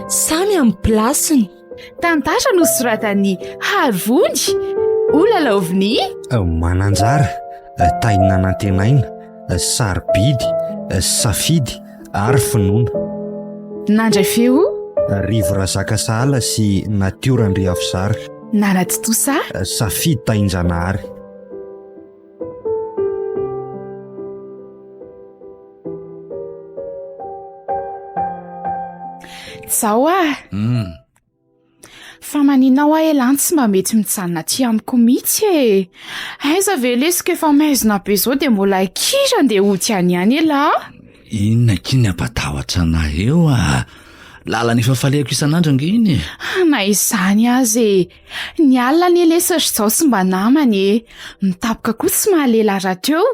Samy amin'ny plasiny. Tantara no soratany Harvony olalaoviny Mananjara, tainanantenaina, sarobidy, safidy ary finoana. nandray feo Rivotra Zakasala sy natiora Andriavisara. nanaty tosa Safidy Tainjanahary. zao fa maninao ahy elany tsy mba mety mitsanona ty amiko mihitsy aiza ve lesika efa maizina be zao de mbola kira andeha ho tiany ihany ela inona kiny ampatahotra anahy eo lala nefa falehako isan'andro anginy na izany azy ny alina ny elesatra zao sy mba namany mitapoka koa tsy mahalela raha teo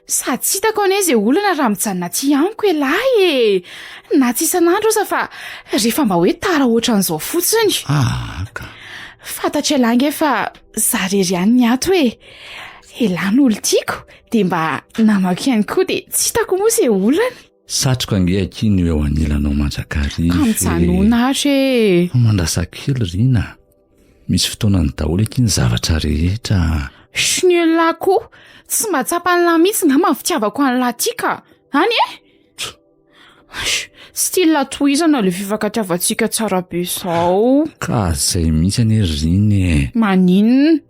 sady tsy hitako ane izay olana raha mijanona ty amiko elahy na tsy isan'andro osa fa rehefa mba hoe tara ohatran'izao fotsiny ka fantatra elange efa zarery ihany ny ato hoe elany olo tiako de mba namako ihany koa de tsy hitako moa izay olana satroka ange akiny eo anilanao manjakary kamjanona ary mandrasa kely rina misy fotoanany daholo akiny zavatra rehetra shnela koa tsy mba tsapany lahy mihitsy ngamba ny fitiavako an'lahy ty ka any style toizana le fifankatiavantsika tsara be sao ka zay mihitsy ane riny maninona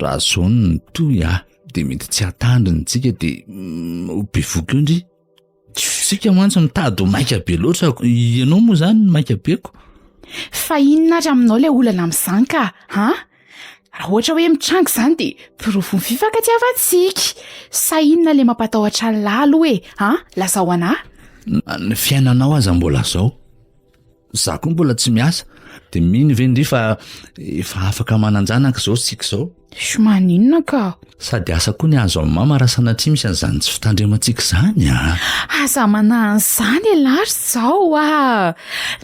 raha zao ny toy de mety tsy hatandriny tsika de bevoky eo ndry sika mantsy mitady ho maika be loatra ianao moa zany maika beko fa inona ary aminao le olana amin'izany ka raha ohatra hoe mitrango zany de pirovo ny fifankatiavantsika sa inona le mampatahotra ny lahy aloha lasa ho anahy ny fiainanao aza mbola zao za koa mbola tsy miasa de miny ve ndry fa efa afaka mananjanaka zao sika zao maninona ka sady asa koa ny azo amin'ny mama raha sanatria misy an'izany tsy fitandremantsika zany aza manahany zany elary zao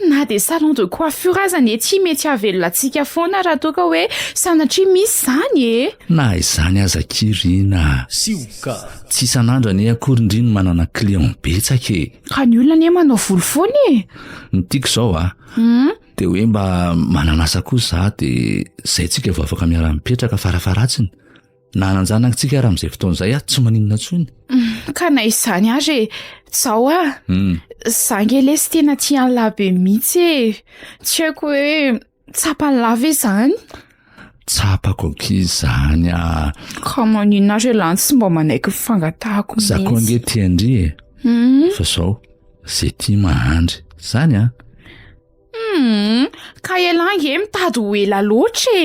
na de salon de coiffure azany ety mety havelonantsika foana raha toka hoe sanatria misy zany na izany aza kirina Sioka. tsy isan'andro ane akorindriny manana client betsaka ka ny olona ane manao volofony ny tiako zao de hoe mba mananasa koa za de zay tsika vao afaka miara-mipetraka farafaratsiny na hananjanaka tsika raha am'izay fotoan'izay tsy maninona tsony ka na izany ary zao zange lesy tena tiany labe mihitsy tsy haiko hoe tsapany lava zany tsapako aky zany ka maninona ary lany tsy mba manaiky fifangatahako za koa ange tiandry fa zao zay tia mahandry zany ka elange mitady ho ela loatra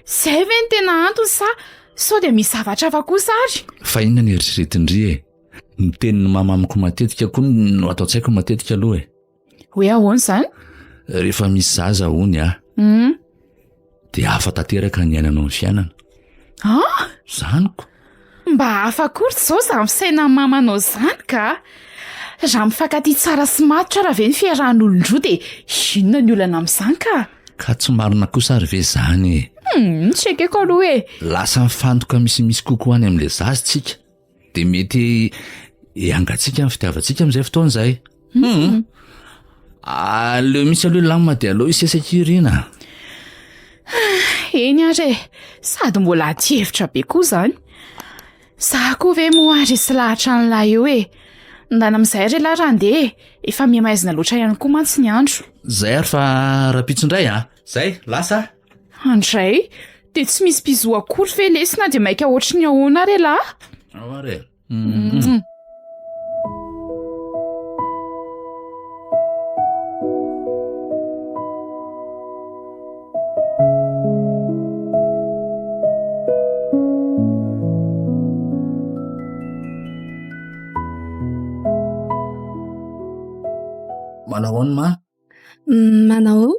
zay ve ny tena antony sa sao de misy zavatra hafa kosa ary fa inona ny eritreretindry ny tenin'ny mamamiko matetika koa no ataotsaiko matetika aloha hoe ahoana zany rehefa misy zaza hony de hafa tanteraka ny ainanao ny fiainana zaniko mba hafa kory zao za misaina ny mamanao zany ka raha mifankaty tsara sy matotra raha ve ny fiarahan'olondroa de inona ny olana amin'izany ka tsy marina kosa ary ve zany tsekeko aloha lasa mifantoka misimisy kokoa any amin'le zazy tsika de mety angatsika ny fitiavantsika amin'izay fotoan'izay aleo misy aloha lamina de aleo isesakirina eny ary sady mbola aty hevitra be koa zany za koa ve moary sy lahatra n'lahy eo ndana amin'izay ary lahy raha ndeha efa miamaizina loatra ihany koa mantsy ny andro zay ary fa rapitsindray zay lasa andray de tsy misy mpizoa akory ve lesina de maika ohatry ny ahoana ary lahy are manao any manao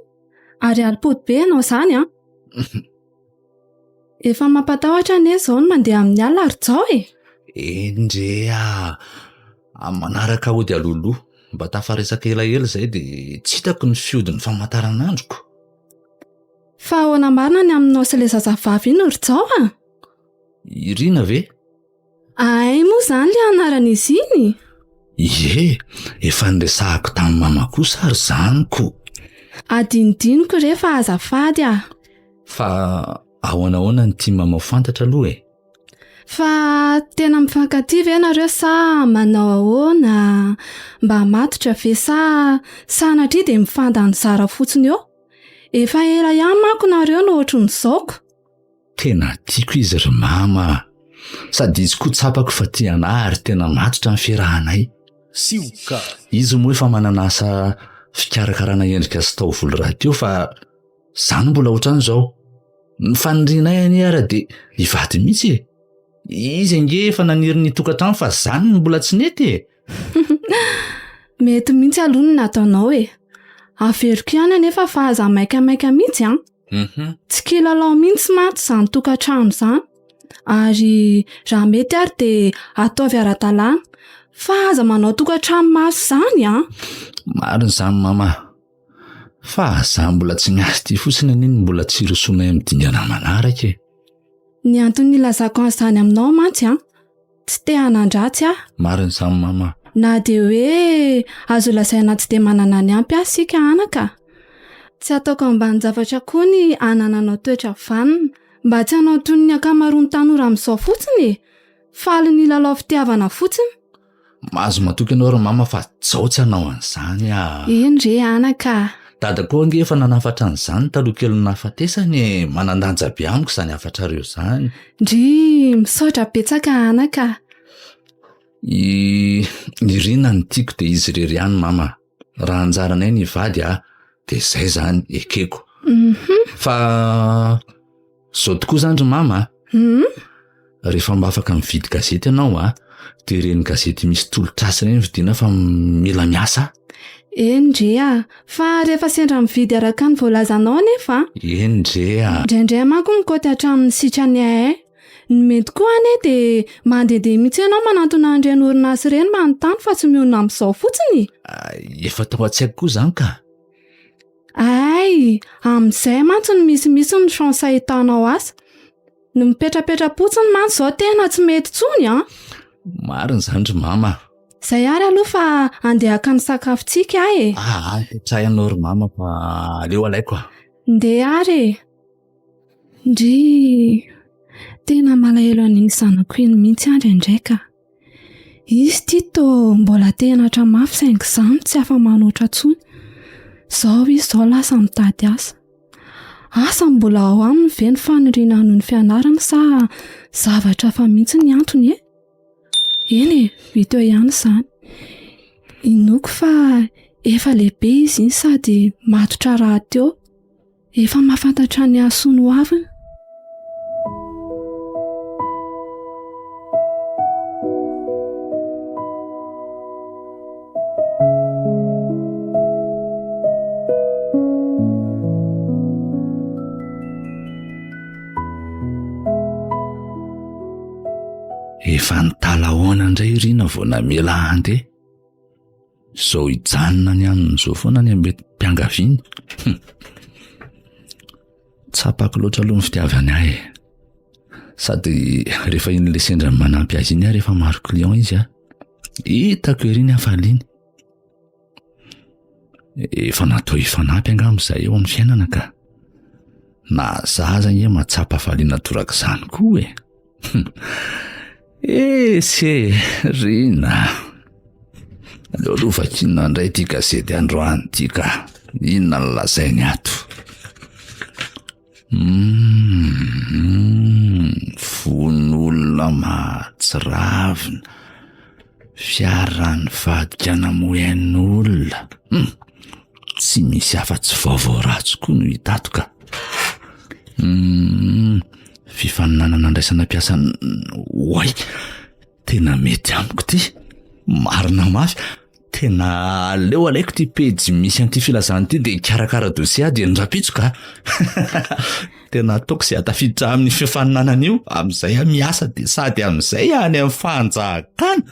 ary alipody be anao zany efa mampatahotra ane zao ny mandeha amin'ny alina ary zao endre manaraka ody aloloha mba tafaresaka elaela zay de tsy hitako ny fiodin'ny famataranandroko Fa ahoana marina ny aminao sy le zazavavy iny Rijao a? Irina ve? Ay moa zany le anaran'izy iny. Ie, efa niresahako tamin'ny mamako sary zaniko. Adinidiniko rehefa azafady a. Fa ahoanahoana ny tia mama ho fantatra aloha e? Fa tena mifankatia ve nareo sa manao ahoana? Mba matotra ve sa sanatria dia mifandany zara fotsiny eo? Efa ela ihany manko nareo no ohatry ny zaoko. Tena tiako izy ry mama. Sady izy koa tsapako fa tia anahy ary tena matotra ny fiarahanay. Sioka. Izy moa efa manana asa fikarakarana endrika sy taovolo radio fa zany mbola ohatran'izao. Ny fanirianay any ara dia hivady mihitsy e. Izy ange efa naniry ny tokantrano fa zany mbola tsy nety e. Mety mihitsy aloha ny nataonao e. Averiko ihany anefa fa aza maikamaika mihitsy a. Tsy kilalao mihitsy mantsy izany tokantrano izany. Ary raha mety ary dia ataovy ara-dalàna. Fa aza manao tokantrano maso izany a. Marina izany mama. Fa za mbola tsy miasa ty fotsiny aniny mbola tsy rosoanay amin'ny dingana manaraka e. Ny antony ilazako an'izany aminao mantsy a. Tsy te hanandratsy a. Marina izany mama. Na dia hoe azo lazaina tsy dia manana ny ampy sika anaka. Tsy ataoko ambany zavatra koa ny anananao toetra vanina. Mba tsy hanao toy ny ankamaroan'ny tanora amin'izao fotsiny e. Faly ny lalao fitiavana fotsiny. Mahazo matoky ianao ry mama fa zao tsy hanao an'izany a. Eny re anaka. Dadako ange efa nanafatra an'izany taloha kely nahafatesany manandanja be amiko izany afatrareo izany. Ndry misaotra betsaka anaka. Irina ny tiako dia izy irery ihany mama. Raha anjaranay ny vady dia izay zany ekeko. Fa zao tokoa izany ry mama. Rehefa mba afaka mividy gazety ianao dia ireny gazety misy tolotrasy ireny vidiana fa mila miasa. Eny dre fa rehefa sendra mividy araka ny voalazanao anefa. Eny dre Ndrendray manko mikoty hatramin'ny sitrany ny mety koa ane dia mandehandeha mihitsy ianao manantona an'ireny orinasy ireny manontany fa tsy mionona amin'izao fotsiny. Efa tao an-tsaiko koa izany ka. Ay, amin'izay mantsy ny misimisy ny chance ahitanao asa. Ny mipetrapetra-potsiny mantsy izao tena tsy mety tsony Marina izany ry mama. Zay ary aloha fa andeha haka ny sakafontsika e. Tray ianao ry mama fa aleo alaiko Ndeha ary. Ndry tena malahelo an'iny zanako iny mihitsy indraindray. Izy ty to mbola tenatra mafy saingy izany tsy afa manoatra tsony. Zao izy zao lasa mitady asa. Asa mbola ao aminy ve ny faniriana noho ny fianarana sa zavatra fa mihitsy ny antony e? Eny vito ihany izany. Inoko fa efa lehibe izy iny sady matotra raha teo. Efa mahafantatra ny asony ho aviny. Efa nitalahoana indray Irina vao namela anty. Zao hijanona ny amin'izao foana ny mpiangaviany. Tsapako loatra aloha ny fitiavany ahy. Sady rehefa iny le sendra manampy azy iny rehefa maro client izy hitako Irina hafaliany. Efa natao hifanampy angamizay eo amin'ny fiainana ka. Na zaza ie mahatsapa hafaliana toraka izany koa e. Se Rina. Aleo aloha vakinona indray ty gazety androany ty ka. Inona no lazainy ato? Fon'olona mahatsiravina. Fiaran'ny vadika namoen'olona. Tsy misy afa-tsy vaovao ratsy koa no hitato ka. Fifaninanana andraisana mpiasa oay, tena mety amiko ty. Marina mafy. Tena aleo alaiko ty pejy misy an'ity filazany ty dia karakara dosia dia nirapitsoka. Tena ataoko izay hatafiditra amin'ny fifaninanana io. Amin'izay miasa dia sady amin'izay any amin'ny fanjakana.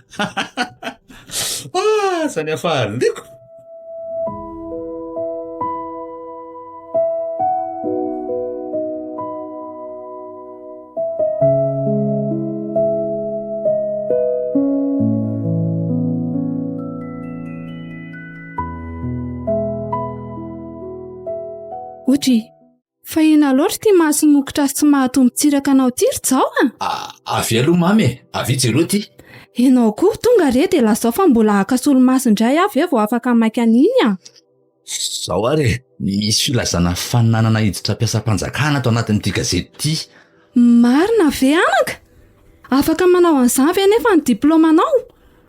Zany afahaliko. Otry fa ina loatra ty masimokotra sy mahatombotsiraka anao ty ry zao avy aloha mamy avy jereo ty Ianao koa tonga re de lazao fa mbola hakasolo-masindray avy vao afaka maika an'iny Zao ary misy filazana faninanana hiditra mpiasam-panjakana ato anatin'ity gazety ty. Marina ve anaka? Afaka manao an'izany ve nefa ny diplomanao?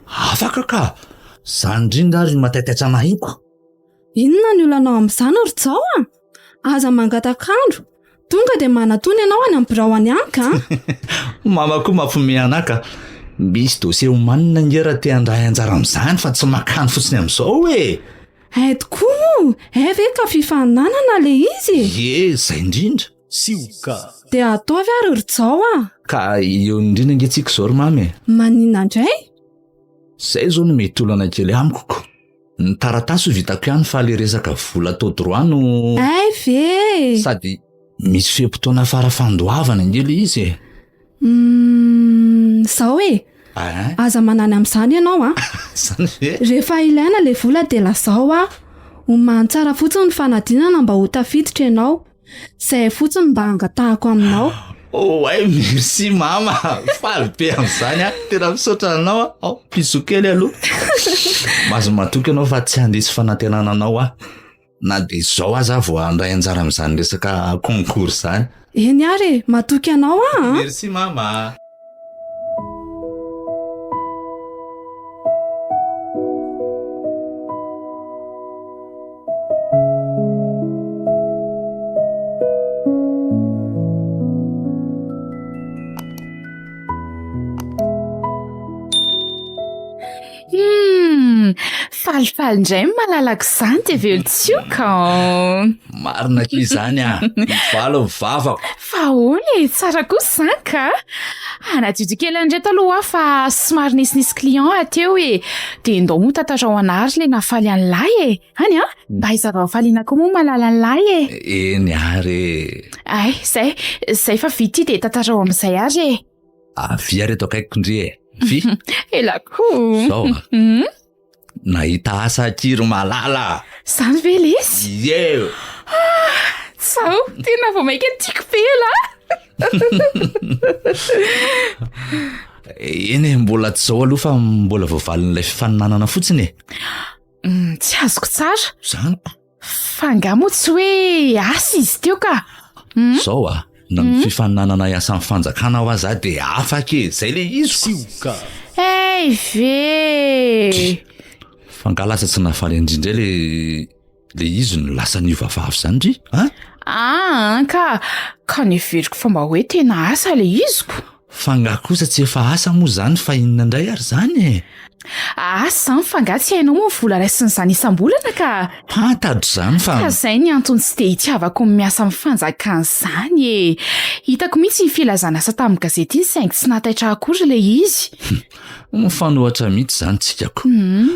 Afaka ka. Zany indrindra ary mataitaitra mahiko. Inona ny olanao amin'izany ry zao Aza mangatakandro. Tonga de manatony ianao any amin'ny birao any anka Mama koa mampiomehy anaka. Misy dosie omanina ngera te handray anjara amin'izany fa tsy makany fotsiny amin'izao e. Tokoa ve ka fifaninanana le izy? Zay indrindra. Sioka. De ataovy ary ry zao Ka eo indrindra nge tsika zao ry mamy. Maninona indray? Zay zao no mety olana kely amiko ko. Ny taratasy vitako ihany fa le resaka vola tao droit no Ve sady misy feam-potoana farafandoavana ngely izy e. Zao aza manany amin'izany ianao Zany ve? Rehefa ilaina le vola de lazao homany tsara fotsiny ny fanadinana mba ho tafiditra ianao. Zay fotsiny mba hangatahako aminao. Merci mama. Faly be amin'izany tena misaotra anao piso kely aloha. Mazo matoky ianao fa tsy handesy fanantenana anao na de zao aza vao handray anjara amin'izany resaka concours zany. Eny ary matoky anao Merci mama. Falifaly indray malalaka izany de velotsioka Marina ko izany Valo vavako. Fa hono tsara kosa izany ka. Anadiodio kely andray taloha fa somary nisy client ateo de ndao moa tatarao anary le nafaly an'lahy Any mba izarao faliana koa moa malala an'lahy Eny ary. Ay, zay fa vity de tatarao amin'izay ary Avy ary eto akaikiko ndry Vy. Elako. Zao. Nahita asa kiro malala. Zany ve lesy? Zao, tena vao maika tiako be Eny mbola tsy zao aloha fa mbola voavalin'ilay fifaninanana fotsiny Tsy azoko tsara. Zany. Fa nga moa tsy hoe asa izy teo ka. Zao na ny fifaninanana iasa amin'ny fanjakana ho aza de afaka zay le izy. Sioka. Ve Fa nga lasa tsy nafaly indrindra le izy no lasa niovavavy zany ry ka neveriko fa mba hoe tena asa le iziko. Fa nga kosa tsy efa asa moa zany fa inona indray ary zany Asa zany fa nga tsy hainao moa vola raisiny izany isam-bolana ka. Tadro zany fa Zay ny antony tsy de hitiavako ny miasa amin'ny fanjakana izany Hitako mihitsy ny filazana asa tamin'ny gazety iny saingy tsy nataitra akory le izy. Mifanohatra mihitsy zany tsikako.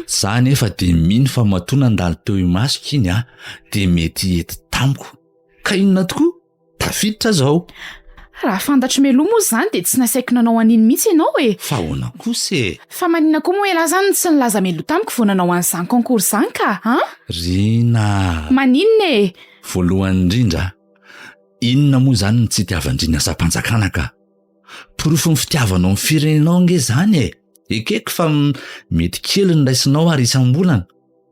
Za nefa de mino fa matona ndalo teo imasoko iny de mety ety tamiko. Ka inona tokoa? Tafiditra zao. Raha fantatro meloa moa zany de tsy nasaiko nanao an'iny mihitsy ianao Fa hoana kosa Fa maninona koa moa ela zany tsy nilaza meloa tamiko vao nanao an'izany concours zany ka Rina. Maninona Voalohany indrindra, inona moa zany ny tsy itiavan-driny asa-panjakana ka? Porofo ny fitiavanao amin'ny firenenao nge zany ekeko fa mety kely ny raisinao ary isam-bolana.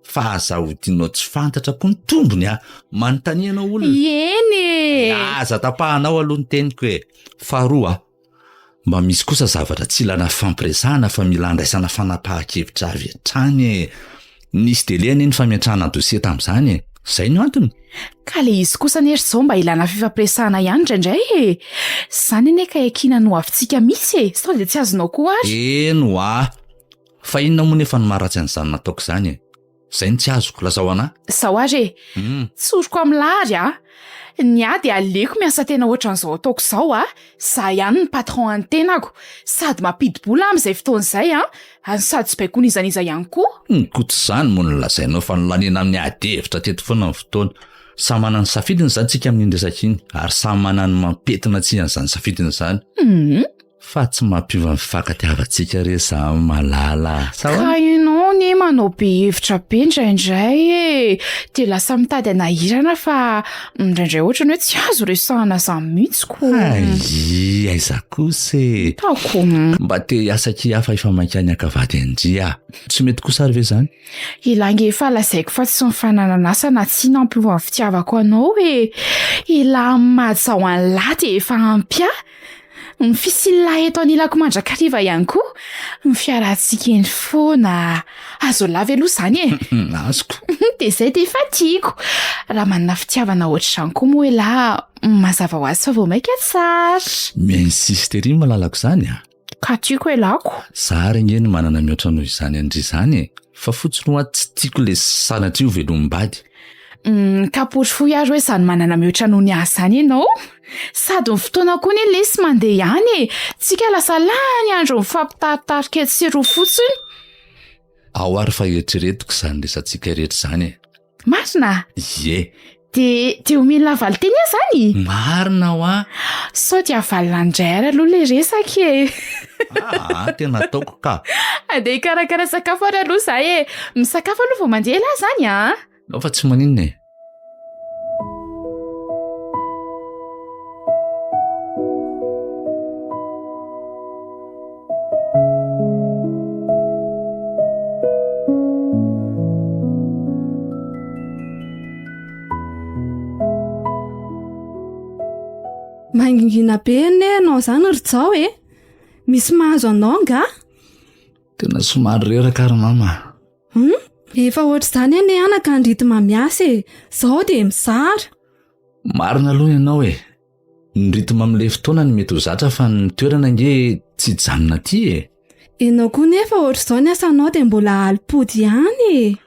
Fa azahodinao tsy fantatra koa ny tombony manontanianao olona. Eny Aza tapahanao aloha ny teniko Faharoa mba misy kosa zavatra tsy ilana fampiresahana fa mila andraisana fanapahan-kevitra avy hatrany Nisy deleny iny famiatrana dosie tamin'izany Zay no antony. Ka le izy kosa nery zao mba ilana fifampiresahana ihany indraindray Zany ane ka ekina no avintsika misy sao de tsy azonao koa ary. Eno fa inona moa nefa ny maharatsy an'izany nataoko zany Zay ny tsy azoko lazao ana. Sao ary tsoroko am'lary Ny de aleko miasa tena ohatran'izao ataoko zao Za ihany ny patron an-tenako sady mampidi-bola amin'izay fotoan'izay sady tsy baiko nizaniza ihany koa. Koto zany moa no lazainao fa nolanina amin'ny ady-hevitra teto foana ny fotoana. Samy manana ny safidiny zany tsika amin'ny resaka iny ary samy manana ny mampetina tsy an'izany safidiny zany. Fa tsy mampiova ny fifankatiavantsika re samy malala. Ka inao ny manao be hevitra be indraindray de lasa mitady anahirana fa indraindray ohatra ny hoe tsy azo resahana zany mihitsiko. Aiza kosa tako mba te hiasaky hafa efa mankany akavady andria tsy mety kosa ary ve zany? Ilange efa lazaiko fa tsy mifanananasa na tsy nampiova ny fitiavako anao ila mazao an'lahy de efa ampia ny fisila eto anilako mandrakariva ihany koa ny fiarantsika eny foana azo lava aloha zany azoko de zay de efa tiako raha manana fitiavana ohatr'izany koa moa ela mazava ho azy fa vao maika tsara miinsistery malalako zany ka tiako elako zary ngeny manana mihoatra noho izany andry zany fa fotsiny hoa tsy tiako le sanatria ho velombady kapotry foy ary hoe zany manana mihoatra noho ny azy zany ianao sady ny fotoana koa ny lesy mandeha ihany tsika lasa lany andro mifampitaritarika eto sy roa fotsiny ao ary fa eritreretiko zany resantsika rehetra zany marina ye de omila valiteny a zany marina hoa sao dia valinandray ary aloha le resaka tena ataoko ka andeha ikarakara sakafo ary aloha zay misakafo aloha vao mandeha lahy zany nao fa tsy maninona mangingina be ne anao zany ry zao misy mahazo anao nga tena somary reraka ary mama efa ohatr' zany ane anaka andritima miasa zao de mizara marina aloha ianao ny ritma am'le fotoana ny mety ho zatra fa ny toerana nge tsy janona ty enao koa nefa ohatr' zao ny asanao de mbola alipody ihany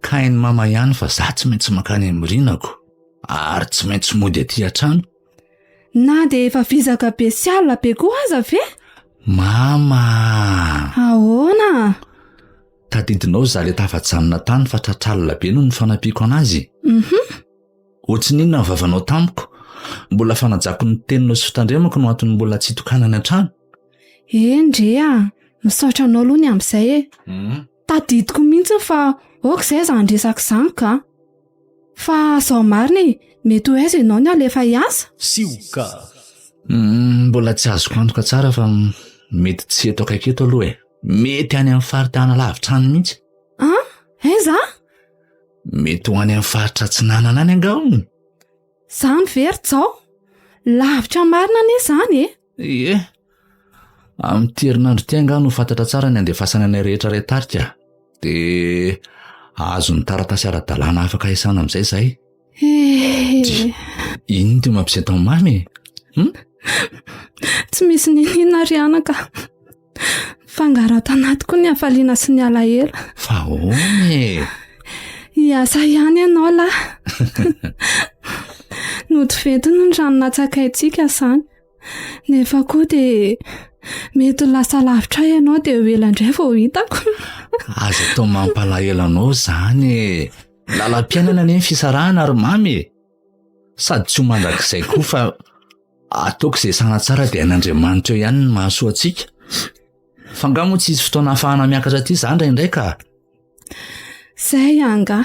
ka hainy mama ihany fa za tsy maintsy makany amirinako ary tsy maintsy mody aty an-trano na de efa vizaka be sy alina be koa aza ve mama ahoana tadidinao za le tafa-janona tany fa tratralina be noho ny fanampiko anazy ohatsin'inona ny vavanao tamiko mbola fanajako ny teninao sy fitandremako no antony mbola tsy tokanany an-trano ndrea misaotra anao aloha ny am'izay tadidiko mihitsy fa ok'izay zandresaka zany ka fa zao mariny mety ho aiza ianao ny alefa hiasa sioka mbola tsy azoko antoka tsara fa mety tsy eto akaiky eto aloha mety any amin'ny faritana lavitrany mihitsy aiza mety ho any amin'ny faritra tsy nanana any angao zany very zao lavitra marina ane zany amin'ny terinandro ty angao no fantatra tsara ny andefasana anay rehetra ray tarika de azo ny taratasy ara-dalàna afaka haisana amin'izay zay iny ty mampisy tao mamy tsy misy ninina ry anaka fangaro tanaty koa ny hafaliana sy ny alahela fa ony hiasa ihany ianao lahy notiventiny ny ranonatsakaitsika zany nefa koa de mety lasa lavitra ianao de hoelandray vao hitako aza tao mampalahelanao zany lalam-piainana ny fisarahana ary mamy sady tsy ho mandrakizay koa fa ataoko izay sana tsara dia an'Andriamanitra eo ihany ny mahasoa antsika fangamo tsy izy fotoana hafahana miakatra ty zany indraindray ka zay anga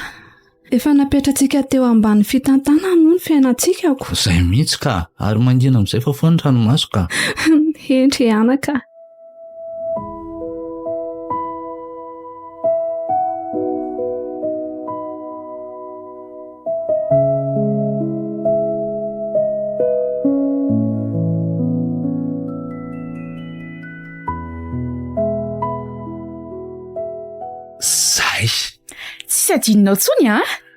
efa napetratsika teo ambany fitantana noho ny fiainantsika ko zay mihitsy ka ary mangina amin'izay fa foana ny ranomaso ka hendry anaka Tsy adinonao tsony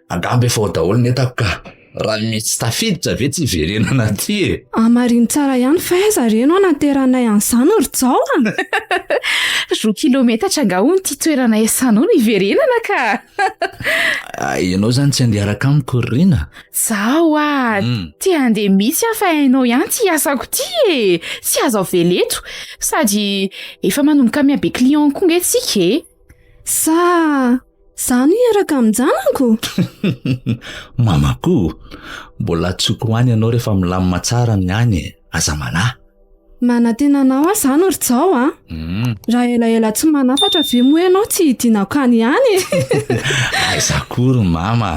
angamba efa ao daholo ny etako ka raha misy tafiditra ve tsy verenana ty amariny tsara ihany fa aiza reno nateranay an'izany ry zao roa kilometatra angao ny ty toerana isanao no iverenana ka ianao zany tsy andeha araka amiko rina zao ty andeha misy fa hainao ihany ty asako ty tsy azo aveleto sady efa manomboka miabe client koa ngeitsika sa zany eraka amin'janako mamako mbola tsoko hoany ianao rehefa milamina tsara ny any aza manahy Manantenanao zany ry zao raha elaela tsy manafatra ve moa ianao tsy hidianako any ihany aizakory mama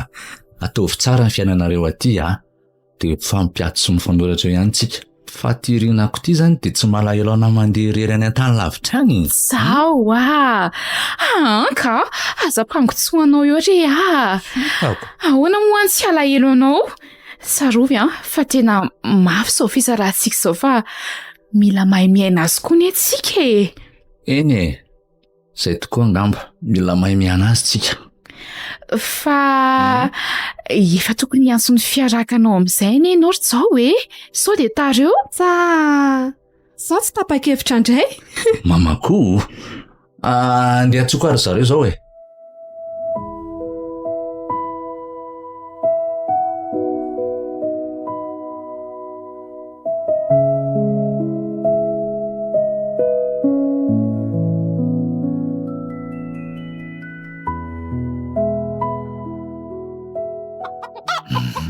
ataovy tsara ny fiainanareo aty dia fampiato sy mifanoratra ihany tsika fa tirinako ity zany dia tsy malahelo ana mandeha rery any an-tany lavitra any zao ka aza-pangotsoanao eo re ahoana moa any tsy alahelo anao sarovy fa tena mafy zao fisarahantsika zao fa mila mahay miaina azy koa ny atsika eny zay tokoa angamba mila mahay miaina azy tsika fa efa tokony hiantso ny fiarakanao amin'izay ny ianao ry zao sao dia tareo sao tsy tapa-kevitra indray mamako andeha antsoko ary zareo zao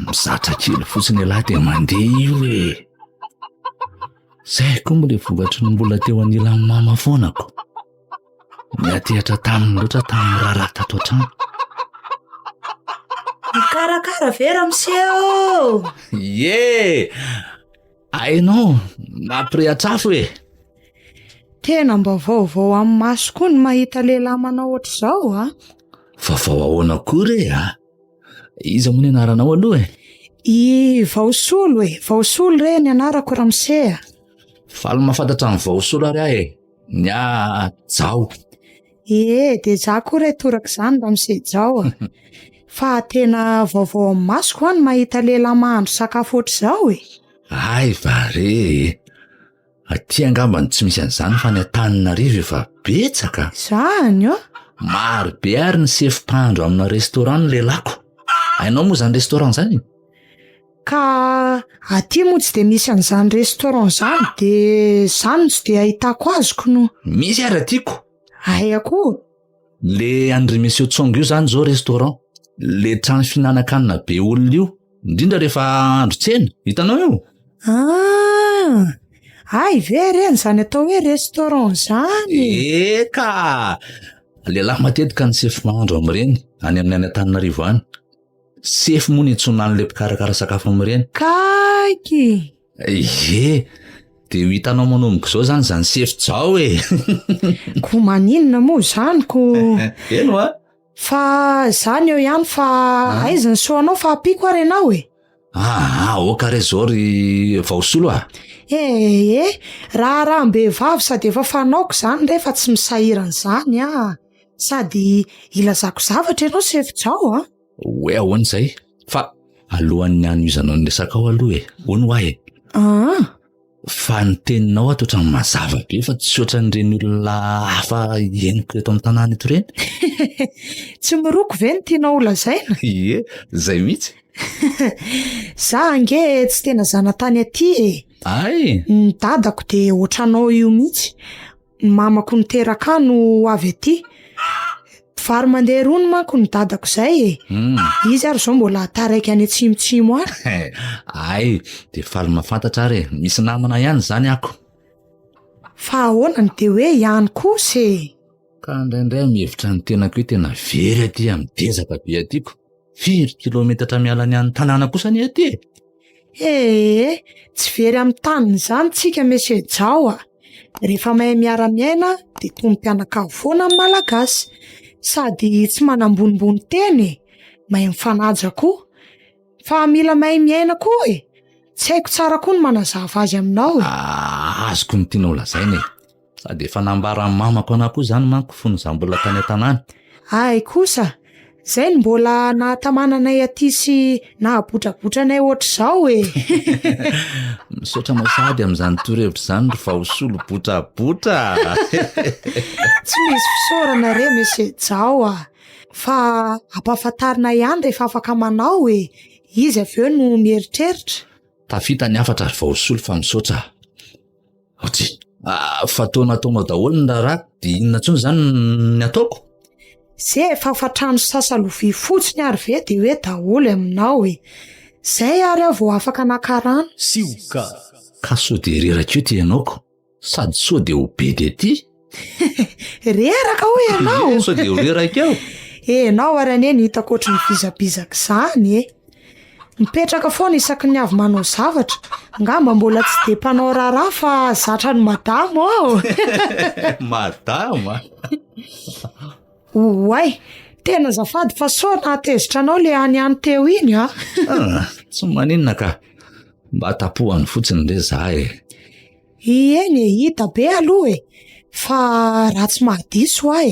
mizatra kely fotsiny lahy dia mandeha io zay koa mbola vokatry ny mbola teo anila amin'ny mama foanako miatehatra taminy loatra tamin'ny raharaha tato an-trano mikarakara vera miseo ainao nampirehatra-tsafo tena mba vaovao amin'ny maso koa ny mahita lehilahy manao ohatr'izao vaovao ahoana kory iza moa ny anaranao aloha Vaosolo Vaosolo re ny anarako Ramsea faly mahafantatra amin'ny Vaosolo ary Jao dia za koa re toraka izany Ramsea Jao fa tena vaovao amin'ny maso koa ny mahita lehilahy mahandro sakafo ohatr'izao ay vare aty angamba tsy misy an'izany fa ny Antananarivo efa betsaka zany maro be ary ny sefo-mpahandro amina restaurant ny lelako ainao moa zany restaurant zany ka aty moa tsy dia misy an'izany restaurant zany dia zany tsy dia ahitako azoko no misy ary atyko akoa le André Monsieur Tsong io zany zao restaurant le trano finanankanina be olona io indrindra rehefa andro tsena hitanao io ay ve reny zany atao hoe restaurant zany ka lehilahy matetika ny sefo mahandro amin'ireny any amin'ny Antananarivo any sefo moa ny antsoinan'ilay mpikarakara sakafo amin'ireny kaiky dia ho hitanao manomboka izao zany sefo Jao ko maninona moa zany ko eno fa zany eo ihany fa aiza ny soanao fa apiako ary ianao oka re zao ry Vaosolo raha mbehivavy sady efa fanaoko zany rehefa tsy misahirana zany sady ilazako zavatra ianao sefo Jao hoe ahoana izay fa alohan'ny hanomezanao ny resaka ao aloha hono ahy fa ny teninao ato ohatran'ny mazava be fa tsy ohatran'ireny olona hafa henoko eto amin'ny tanàna eto ireny tsy miroko ve ny tianao lazaina zay mihitsy za ange tsy tena zanatany aty ay ny dadako dia ohatranao io mihitsy ny mamako niteraka no avy aty vary mandeha rony manko ny dadako izay izy ary zao mbola taraiky any atsimotsimo ary ay dia faly mahafantatra ary misy namana ihany zany ako fa ahoanany dia hoe ihany kosa ka indraindray mihevitra ny tenako hoe tena very aty amin'ny dezaka be atyko 5 kilometatra miala ny any tanàna kosa ny aty tsy very amin'ny taniny zany tsika Monsieur Jao rehefa mahay miara-miaina dia tomom-pianakavy foana amin'ny malagasy sady tsy manambonimbony teny mahay mifanaja koa fa mila mahay miaina koa tsy haiko tsara koa ny manazava azy aminao azoko ny tianao lazaina sady efa nambaran'ny mamako anahy koa zany manko fony za mbola tany an-tanàna ay kosa zay ny mbola nahatamananay aty sy nahabotrabotranay ohatr'izao misaotra masady amin'izany torohevitra zany ry Vaosolo botrabotra tsy misy fisaorana re Monsieur Jao fa ampahafantarina ihany rehefa afaka manao izy avy eo no mieritreritra tafita ny afatra ry Vaosolo fa misaotra fataonataonao daholo ny raha dia inona tsony zany ny ataoko zay efa fatrano sasalovia fotsiny ary ve dia hoe daholo aminao zay ary aho vao afaka nakarano ka sao dia reraka io ty ianaoko sady soa de ho be de ty reraka ho ianao so de ho reraka eo enao araneny hitako oatra ny vizabizaka izany e mipetraka foana isaky ny avy manao zavatra ngamba mbola tsy de mpanao raharaha fa zatra ny madamo ao madama oay tena zafady fa so nahatezitra anao le any teo iny a tsy maninona ka mba tapohany fotsiny ndre za eny hita be aloha fa raha tsy mahadiso ahy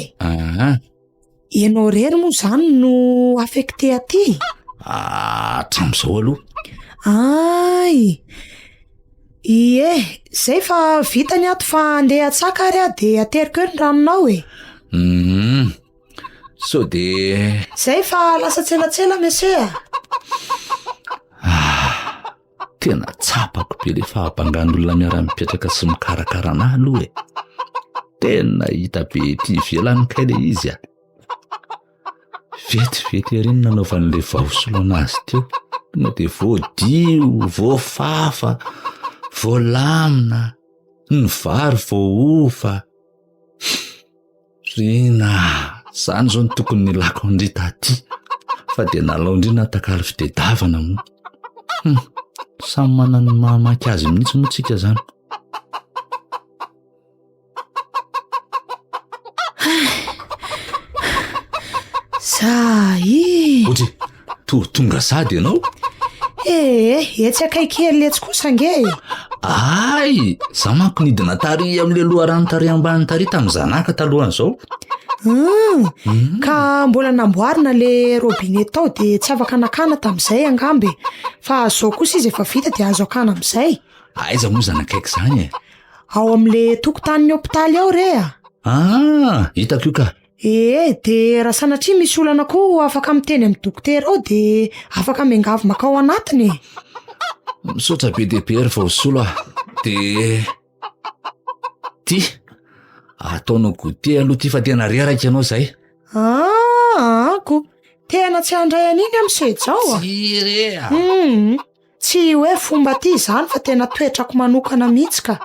ianao rery moa zany no affecté aty hatram'izao aloha ay zay fa vitany ato fa andeha atsaka ary a de ateriko eo ny ranonao so de zay fa lasa tselatsela mesea tena tsapako be le fahabangan'olona miara-mipetraka sy mikarakara anahy aloha tena hita be ty ivelany kay le izy vetivety ery ny nanaovan'le vaosolo anazy teo tonga de voadio voafafa voalamina ny vary voaofa rina zany zao ny tokony ny lako andrita aty fa de nalaondrina takalo fitedavana moa samy manana ny mahamaky azy mihitsy moa tsika zany Otry tonga sady ianao etsy akaikely letsy kosa nge ay za manko nidina tary am'le loha rano tary ambany tary tam'zanaka talohan'izao ka mbola namboarina le robinet tao de tsy afaka nakana tam'izay angambe fa zao kosa izy efa vita de azo akana am'izay aiza moa zanakaiky zany ao am'le tokotanin'ny hôpitaly ao re hitako io ka de raha sanatria misy olana koa afaka miteny amin'ny dokotera ao de afaka miangavy makao anatiny misaotra be de be ry vaosolo de ty ataonao goûter aloha ty fa tena reraka ianao zay ko tena tsy andray an'iny am'sejao tsy hoe fomba ty zany fa tena toetrako manokana mihitsy ka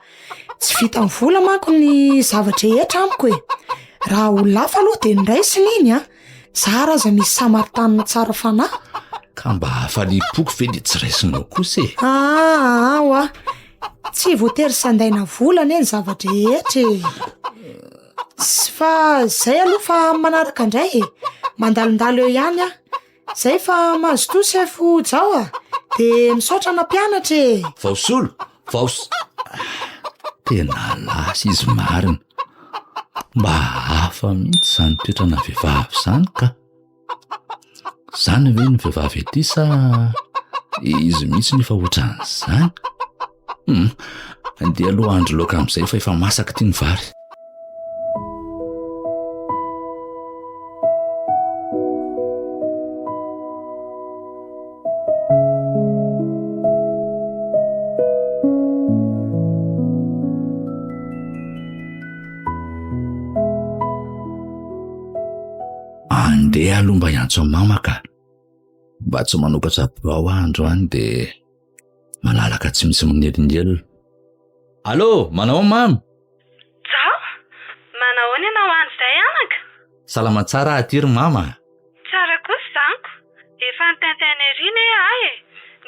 tsy vita ny vola manko ny zavatra etra amiko raha olafa aloha de niraisiny iny zara aza misy samaritana tsara fanahy ka mba hafalipoko ve de tsy raisinao kosa tsy voatery sandaina volana eny zavatra etra fa zay aloha fa manaraka indray mandalondalo eo ihany zay fa mahazo tosefo jao de misaotra na mpianatra vaosolo tena lasa izy marina mba hafa mihitsy zany toetrana vehivavy zany ka zany hoe ny vehivavy ety sa izy mihitsy nefa ohatran'izany andeha aloha andro loaka am'izay fa efa masaka ty ny vary andeha aloha mba hiantso amin'ny mama ka mba tsy manokatra bao andro any de malalaka tsy misy minelingelo allo manao mamy zao manao ny anao any zay anaka salama tsara aty ry mama tsara kosa zaniko efa nitaintaina eriny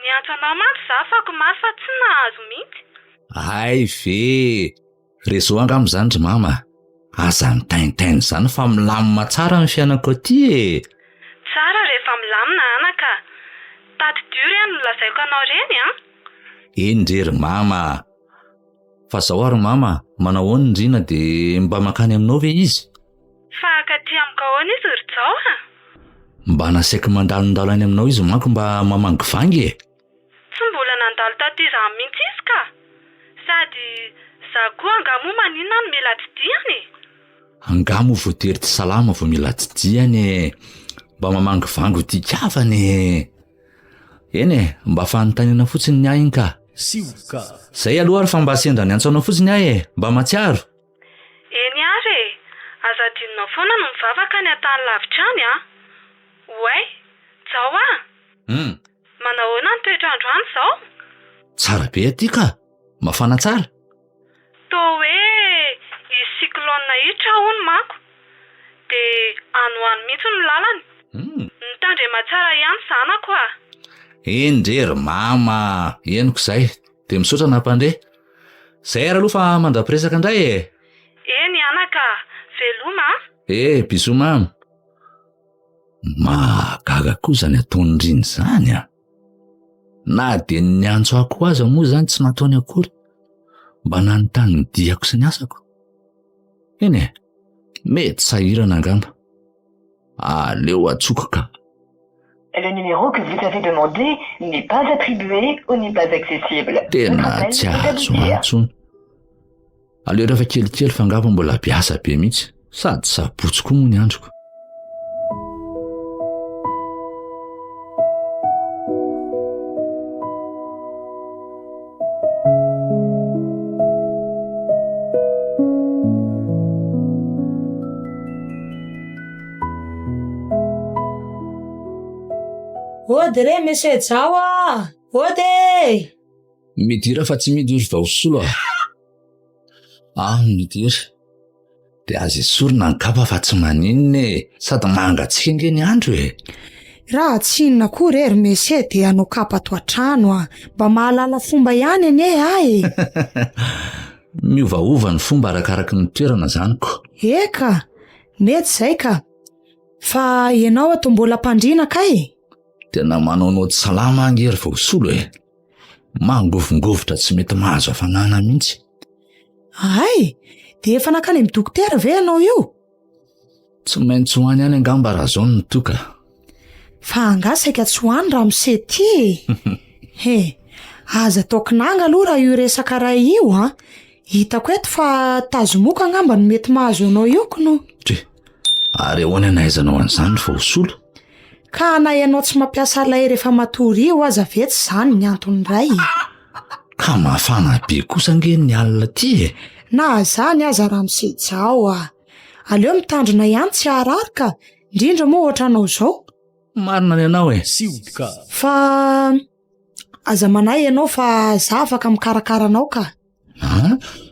niantso anao mantsy za fako maso fa tsy nahazo mihitsy ay ve reso angam'zany ry mama aza nitaintaina zany fa milamina tsara ny fiainako aty tsara rehefa milamina anaka tady diory any nolazaiko anao reny eny ry mama fa zao ary mama manao hoany ndrina de mba makany aminao ve izy fa akaty amiko ahoana izy ry zao mba nasaiky mandalondalo any aminao izy manko mba mamangy vangy tsy mbola nandalo taty za mihitsy izy ka sady za koa angamo maninona no mila tsidiany angamo voatery tsy salama vo mila tsidiany mba mamangy vangy ho tikavany eny mba fanontaniana fotsiny ny ahiny ka zay aloha ary fa mba sendra ny antsoanao fotsiny ahy mba matsiaro eny ary aza dinonao foana no mivavaka ny atany lavitrany oay zao manahoana ny toetrandro any zao tsara be aty ka mafana tsara to hoe ny lalana. Mitandrema tsara ihany zanako a. Endrery mama, eniko izay. Dia misaotra nampandre. Izay ary aloha fa mandrapiresaka indray e. Eny anaka, veloma. Bisou mama. Magaga koa zany ataon'iriny zany a. Na dia ny antso ako aza moa zany tsy nataony akory. Mba nanontany ny diako sy ny asako. Eny e, mety sahirana angamba. Aleo atsoka ka. Le numéro que vous avez demandé n'est pas attribué ou n'est pas accessible. Tena tsy azo antsony. Aleo rehefa kelikely fa angamba mbola biasa be mihitsy. Sady sabotsy koa moa ny androko. Ody re mese zao a. Ody. Midira fa tsy midiry vaosolo midira. Dia azy esorina ny kapa fa tsy maninona e. Sady mangatsika nge ny andro e. Raha tsy inona koa rery mese dia anao kapa ato an-trano a. Mba mahalala fomba ihany ane ahy. Miovaova ny fomba arakaraka ny toerana zaniko. Eka, mety zay ka. Fa ianao ato mbola mpandriana kay? Tena manaonao tsy salama angery vaosolo e. Mangovingovotra tsy mety mahazo hafanana mihitsy. Ay, dia efa nakany amin'ny dokotera ve ianao io? Tsy maintsy hoany ihany angamba raha zao no toka. Fa angasaika tsy hoany raha misety. Aza tokinanga aloha raha io resaka raha io a. Hitako eto fa tazomoka angamba no mety mahazo anao io kono. Ary ahoana nahaizanao an'izany vaosolo? Ka na ianao tsy mampiasa lay rehefa matory io aza vetsy zany ny antony ray. Ka mafana be kosa nge ny alina ty e. Na zany aza raha misejao a. Aleo mitandrina ihany tsy hararika. Indrindra moa ohatranao zao. Marina ny anao e. Fa aza manay ianao fa za afaka mikarakara anao ka.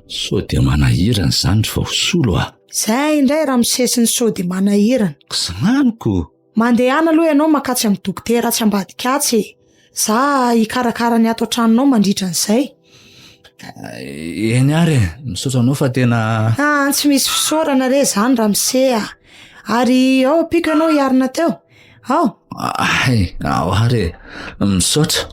So dia manahirana zany vaosolo a. Zay indray raha misesiny so dia manahirana. Zaniko. Mandehana aloha ianao makatsy amin'ny dokotera tsy ambadikatsy. Za hikarakara ny ato an-tranonao mandritra an'izay. Eny ary, misaotra anao fa tena... Tsy misy fisaorana re zany raha misea. Ary ao piko ianao hiarina teo. Ao Ary, misaotra.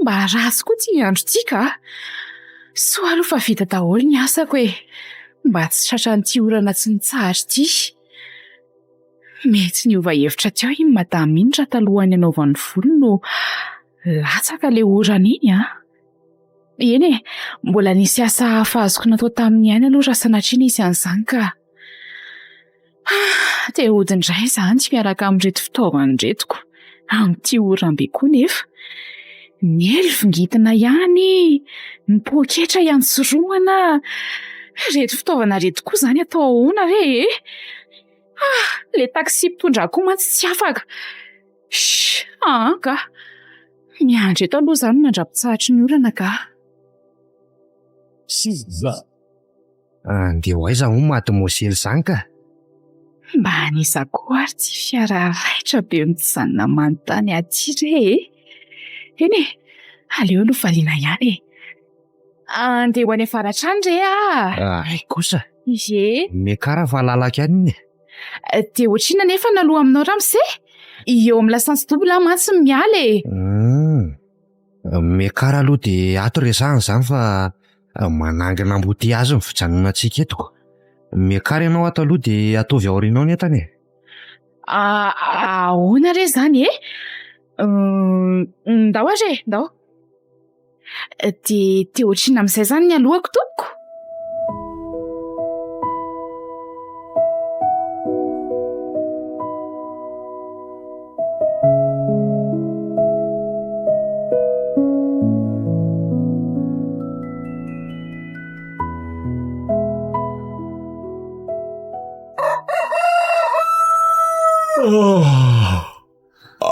Mba rasy koa ty andro tika. So aloha fa vita daholo ny asako e. Mba tsy tratra ny ty orana tsy nitsahatra ty. Mety ny ova hevitra teo iny madama iny raha talohany anaovan'ny volo no latsaka le orana iny a. Eny e, mbola nisy asa hafa azoko natao tamin'ny aina aloha raha sanatria nisy an'izany ka. Te hodindray zany tsy miaraka amin'reto fitaovana retoko. Amin'ity orambe koa nefa. Ny elvingitina ihany, ny poketra ihany sorohana. Reto fitaovana reto koa zany atao ahoana re e? Le taksi mpitondra koa mantsy tsy afaka. Ka. Miandry eto aloha zany mandra-pitsahatry ny orana ka. Andeha ho aiza ho maty mosely zany ka? Mba anisako ary tsy fiara raitra be mijanona manontany aty re e. Eny e, aleo aloha valiana ihany e. Andeha ho any avaratrany re a. Ay kosa. Miekara fa lalaka ihany iny. Dia ohatrina nefa naloha aminao ramose? Eo amin'ny lasantsy dobla mantsy miala e. Miekara aloha dia ato resahana zany fa manangana amboteiazy ny fijanonantsika etoko. Miekara ianao ato aloha dia ataovy aorianao ny entana e. Ahoana re zany e? Ndao ary e, ndao. Dia te ohatrina amin'izay zany ny alohako tompoko?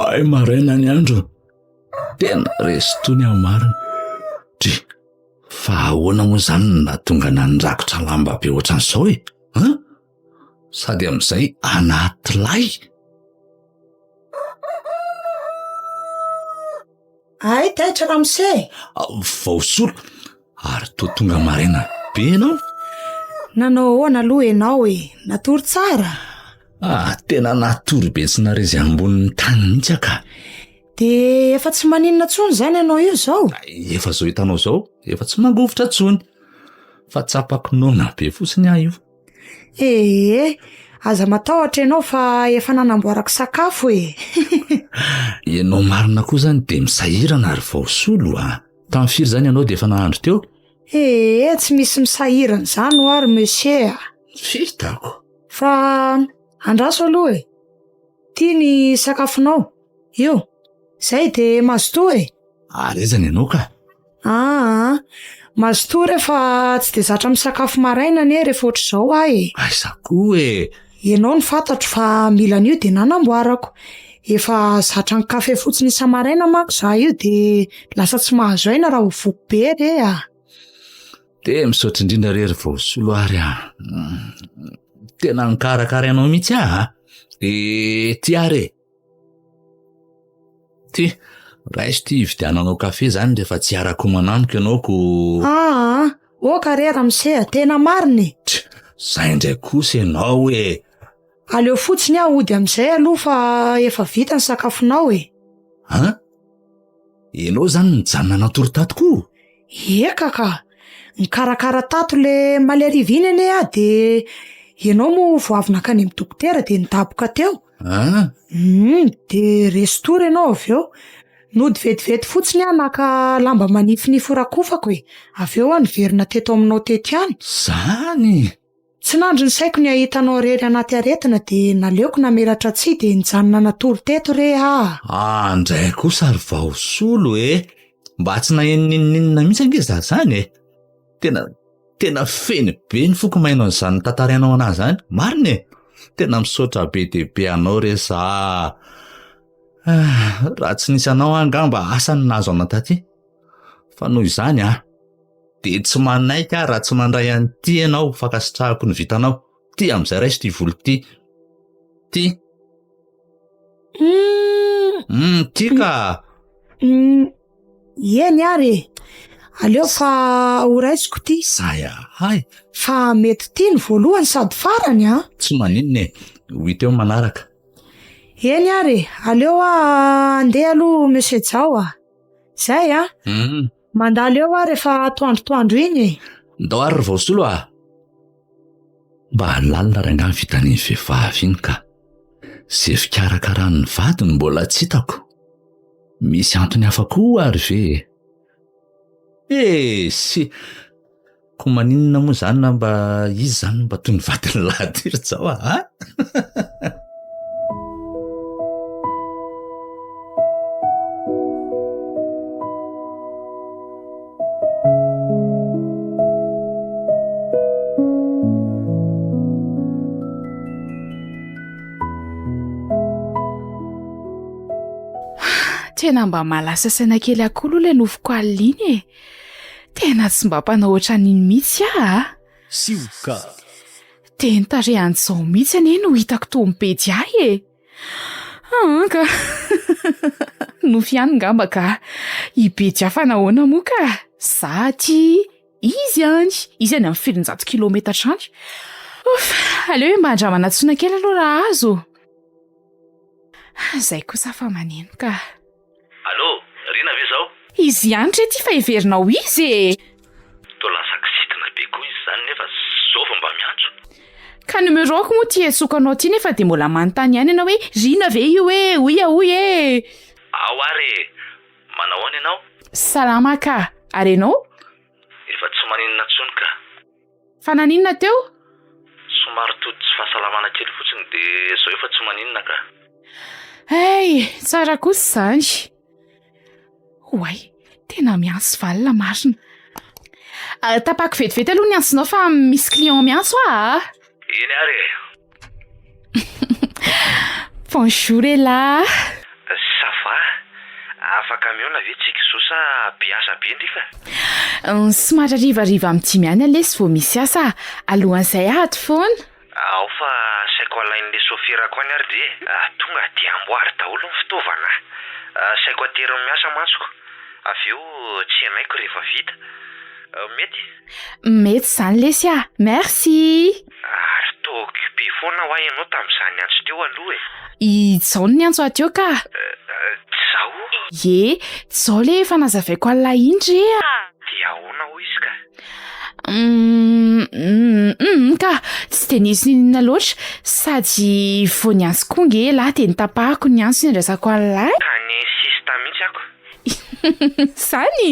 ay maraina ny andro tena resy tony amin'ny marina dry fa ahoana moa zany na tonga nandrakotra lamba be ohatran'izao e sady amin'izay anaty lay ay taitra ramose vaosolo ary to tonga maraina be ianao nanao ahoana aloha ianao natory tsara tena natory be tsy narezy ambonin'ny tany mihitsy aka de efa tsy maninona tsony zany ianao io zao efa zao hitanao zao efa tsy mangovotra tsony fa tsapako nona be fotsiny aho io aza matahotra ianao fa efa nanamboarako sakafo ianao marina koa zany de misahirana ary vaosolo tamin'ny firy zany ianao de efa nahandro teo tsy misy misahirana zany ho ary monsieur fitako fa andraso aloha tia ny sakafonao io zay de mazotoa arezany ianao ka mazotoa rehefa tsy de zatra misakafo maraina ane rehefa ohatr'izao aiza koa ianao ny fantatro fa milan'io de nanamboarako efa zatra ny kafe fotsiny isa-maraina manko za io de lasa tsy mahazo aina raha ho voko be re de misaotra indrindra rery vaosolo ary tena nikarakara ianao mihitsy ty are ty raisy ty hividiananao kafe zany rehefa tsy arako manamiko ianao ko oka re ramose tena mariny zay indray kosa ianao aleo fotsiny ody amin'izay aloha fa efa vita ny sakafonao ianao zany nijanona natory tato koa eka ka nikarakara tato le maleriva iny ane de ianao mo voavina ka any amin'ny dokotera de nidaboka teo de restory ianao avy eo nody vetivety fotsiny naka lamba manifinify rakofako avy eo niverina teto aminao teto ihany zany tsy nandro ny saiko ny ahitanao rery anaty aretina de naleoko namelatra tsy de nijanona natory teto re andray kosa ary vaosolo mba tsy naheninninina mihitsy angeza zany tena feny be ny foko maino an'izany tantarainao anazy zany mariny tena misaotra be dehibe anao resa raha tsy nisy anao angamba asany nazo ana taty fa noho izany de tsy manaika raha tsy mandray an'ty ianao fakasitrahako ny vitanao ty amin'izay raisy ty volo ty ka eny ary aleo fa horaisiko ty fa mety ty ny voalohany sady farany tsy maninona ho hita eo manaraka eny ary aleo andeha aloha monsieur Jao zay mandalo eo rehefa toandrotoandro iny ndao ary vaosolo mba halalina ranga ny vitan'ny vehivavy iny ka ze fikarakarany vadiny mbola tsy hitako misy antony hafa koa ary ve sy ko maninona moa zany na mba izy zany mba toy ny vadiny lahatiry zao tena mba malasa saina kely akolo le nofoko aliny tena tsy mba mpanao ohatran'iny mihitsy sioka tena tarehan'izao mihitsy ane no hitako tombedy ahy ka nofy ihany ngamba ka ibedy afa nahoana moa ka zaty izy any amin'ny 700 kilometatra any aleo mba andramana tsona kely aloha raha azo zay kosa fa maneno ka allo rina ve zao izy ihany re ty fa iverinao izy to lasaka sitina be koa izy zany nefa zao fa mba miantso ka numeroko moa ty etsokanao ty nefa de mbola manontany ihany ianao hoe rina ve io oy ao ary manao any ianao salama ka ary ianao efa tsy maninona tsony ka fa naninona teo somary tody tsy fahasalamana kely fotsiny de zao efa tsy maninona ka tsara kosa zany oay tena mianso valina marina tapako vetivety aloha ny ansinao fa misy client mianso iny ary bonjour ela fa kamiona ve tsika zao sa biasa be ndrika? Somatra rivariva amin'ny 5 ihany alesy vao misy asa alohan'izay ato foana. Ao fa saiko alain'le sofirako any ary dre tonga dia amboary daholo ny fitaovana. Saiko atery miasa matsoko. Avy eo tsy anaiko rehefa vita. Mety? Mety izany lesy merci. Ary to occupé foana ho ianao tamin'izany antso teo aloha e. Izao ny antso ateo ka. Zaho? Izao le efa nazavaiko an'ilay indry Dia ahoana ho izy ka? Ka tsy de nisy ninona loatra sady vao ny anso koa nge lahy de nitapahako ny anso nyandrasako an'ilay. Ka ny insista mihitsy ako. Zany?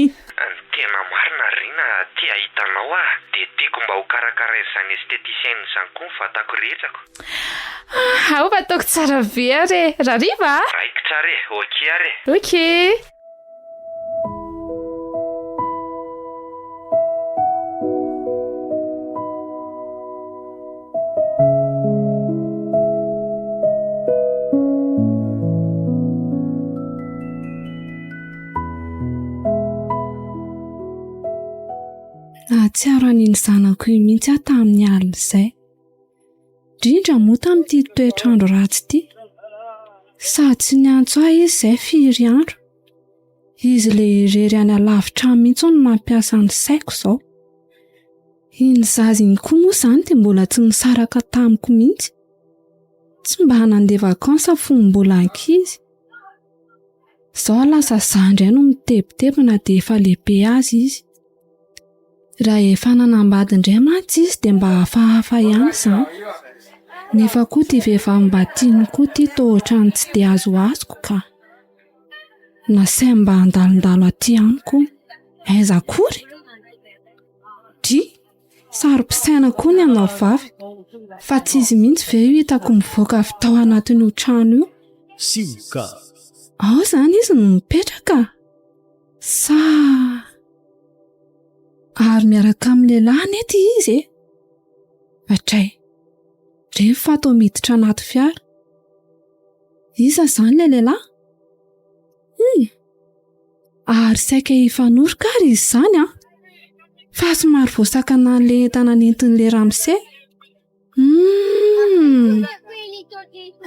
Tena marina Rina, tia hitanao de tiako mba ho karakara izany estéticienne izany koa ny vatako rehetrako. Ao fa ataoko tsara be are. Rariva? Raiko tsara e, okey are. Okay. Tsiaro an'iny zanako io mihitsy tamin'ny alina izay. Indrindra moa tamin'ity toetrandro ratsy ity. Sady tsy niantso ahy izy izay firy andro. Izy le irery any alavitra mihitsy no mampiasa ny saiko izao. Iny zaza iny koa moa izany dia mbola tsy nisaraka tamiko mihitsy. Tsy mba nandeha vakansa fony mbola ankizy. Izao lasa zandry no mitebitebina dia efa lehibe azy izy. Raha efa nanambady indray mantsy izy dia mba hafahafa ihany izany. Nefa koa ity vehivavy mba tiany koa ity toa ohatrany tsy dia azo azoko ka. Nasay mba handalondalo aty amiko. Aiza akory? Sarom-pisaina koa ny anao vavy. Fa tsy izy mihitsy ve io hitako mivoaka avy tao anatin'io trano io? Sioka. Ao izany izy no mipetraka. Ary miaraka amin'ny lehilahy nety izy e. Atray. Rehefa atao miditra anaty fiara. Iza izany le lehilahy? Ary saika hifanoroka ary izy izany Fa somary voasakana an'le entana nentin'le Ramse.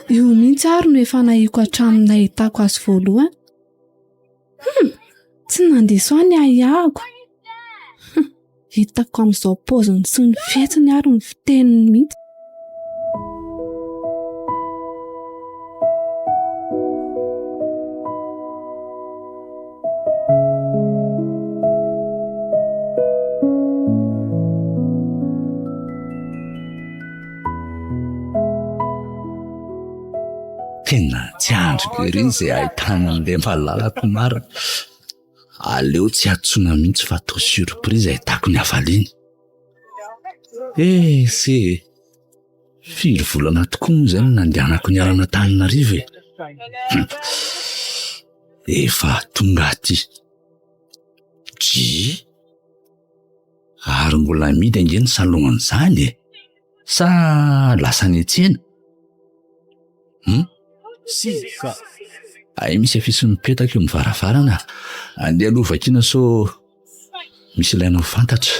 Io mihitsy ary no efa nahiko hatramin'ny nahitako azy voalohany. Tsy nandiso any ahako. Hitako amin'izao paoziny sy ny fetsiny ary ny fiteniny mihitsy. Tena tsy androko ery izay ahitana an'ilay fahalalako marina. Aleo tsy atsona mihitsy fa atao surprise ahitako ny havaliany. Firy volana tokoa moa izany nandehanako niarana Antananarivo e. Efa tonga aty. Ary mbola amidy ange ny salongan'izany e. Sa lasa ny tsena? Sioka. Misy afisy mipetaka eo mivaravarana. Andeha aloha vakina so misy ilainao fantatra.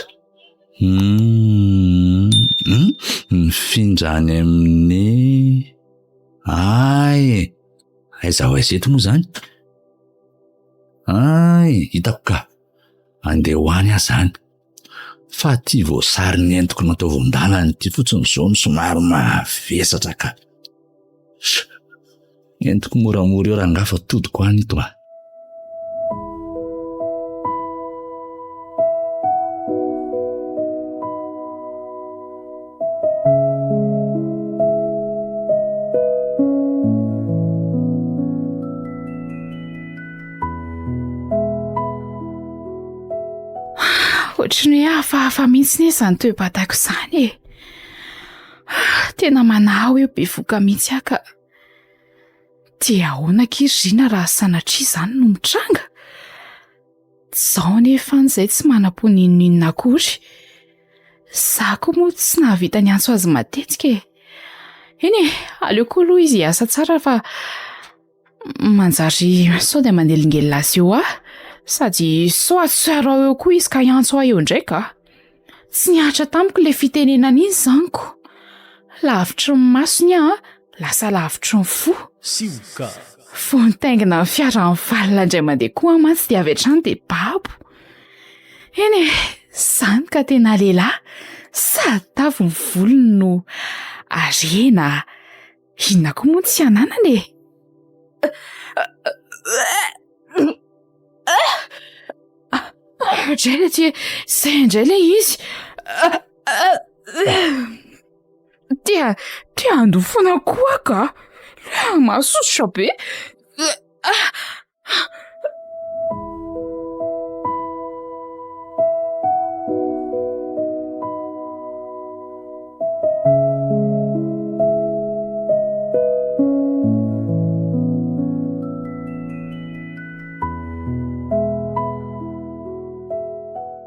Mifindra any amin'ny aiza ho aiza eto moa izany? Hitako ka. Andeha ho any aho izany. Fa ty voasary ny entiko natao voandalana ty fotsiny izao no somary mavesatra ka. Entiko moramora eo raha ngafa todiko any ito Ohatrany hoe hafahafa mihitsy ny izany toe-batako izany e. Tena manao eo bevoka mihitsy aka. Dia ahoana kirina raha sanatria izany no mitranga? Zaho nefa n'izay tsy manam-poninina akory. Zako moa tsy nahavita ny antso azy matetika e. Eny e, aleoko aloha izy hiasa tsara fa Manjary sao dia manelingelina azy eo sady sao atsara eo koa izy ka iantso ahy eo indraika. Tsy niatra tamiko le fitenenana iny zaniko. Lavitry ny masony lasa lavitry ny fo. Sioka. Fontaingina ny fiara ny valina indray mandeha koa mantsy dia avy hatrany dia babo. Eny zany ka tena lehilahy sady tavo ny volony no arena. Inona koa moa tsy ananany e? Izay indray le izy. Tia andofana koa ka. Mahasosotra be.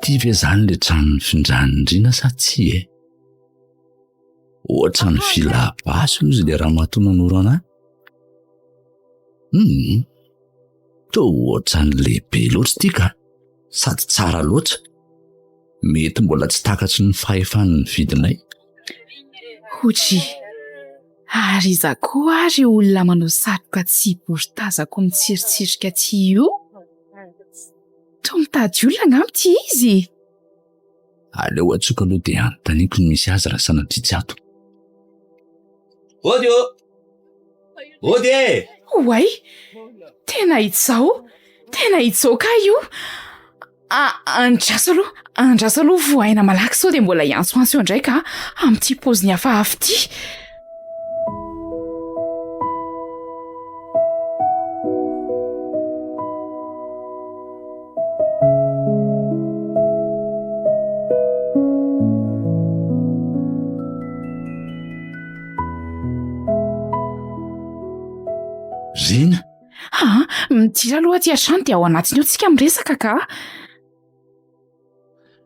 Tia ve zany le tranony findranindrina sa tsy e? Ohatra ny vilabaso izy le raha mahatonan'oro anahy. To ohatra ny lehibe loatra tia ka sady tsara loatra. Mety mbola tsy takatry ny fahefan'ny vidinay. Hoji, ary iza koa ary olona manao satroka tsy bortazako mitsiritsirika ty io? To mitady olona angamba ty izy. Aleo atsoka aloha dia anontaniko ny misy azy raha sanatria tsy ato. Ody! Oay, tena hitsao ka io. Andrasa aloha voaina malaky sao dia mbola iantsoantso eo indraika amin'ity poziny hafahafa ity. Rina? Midira aloha aty an-trano dia ao anatiny eo tsika miresaka ka.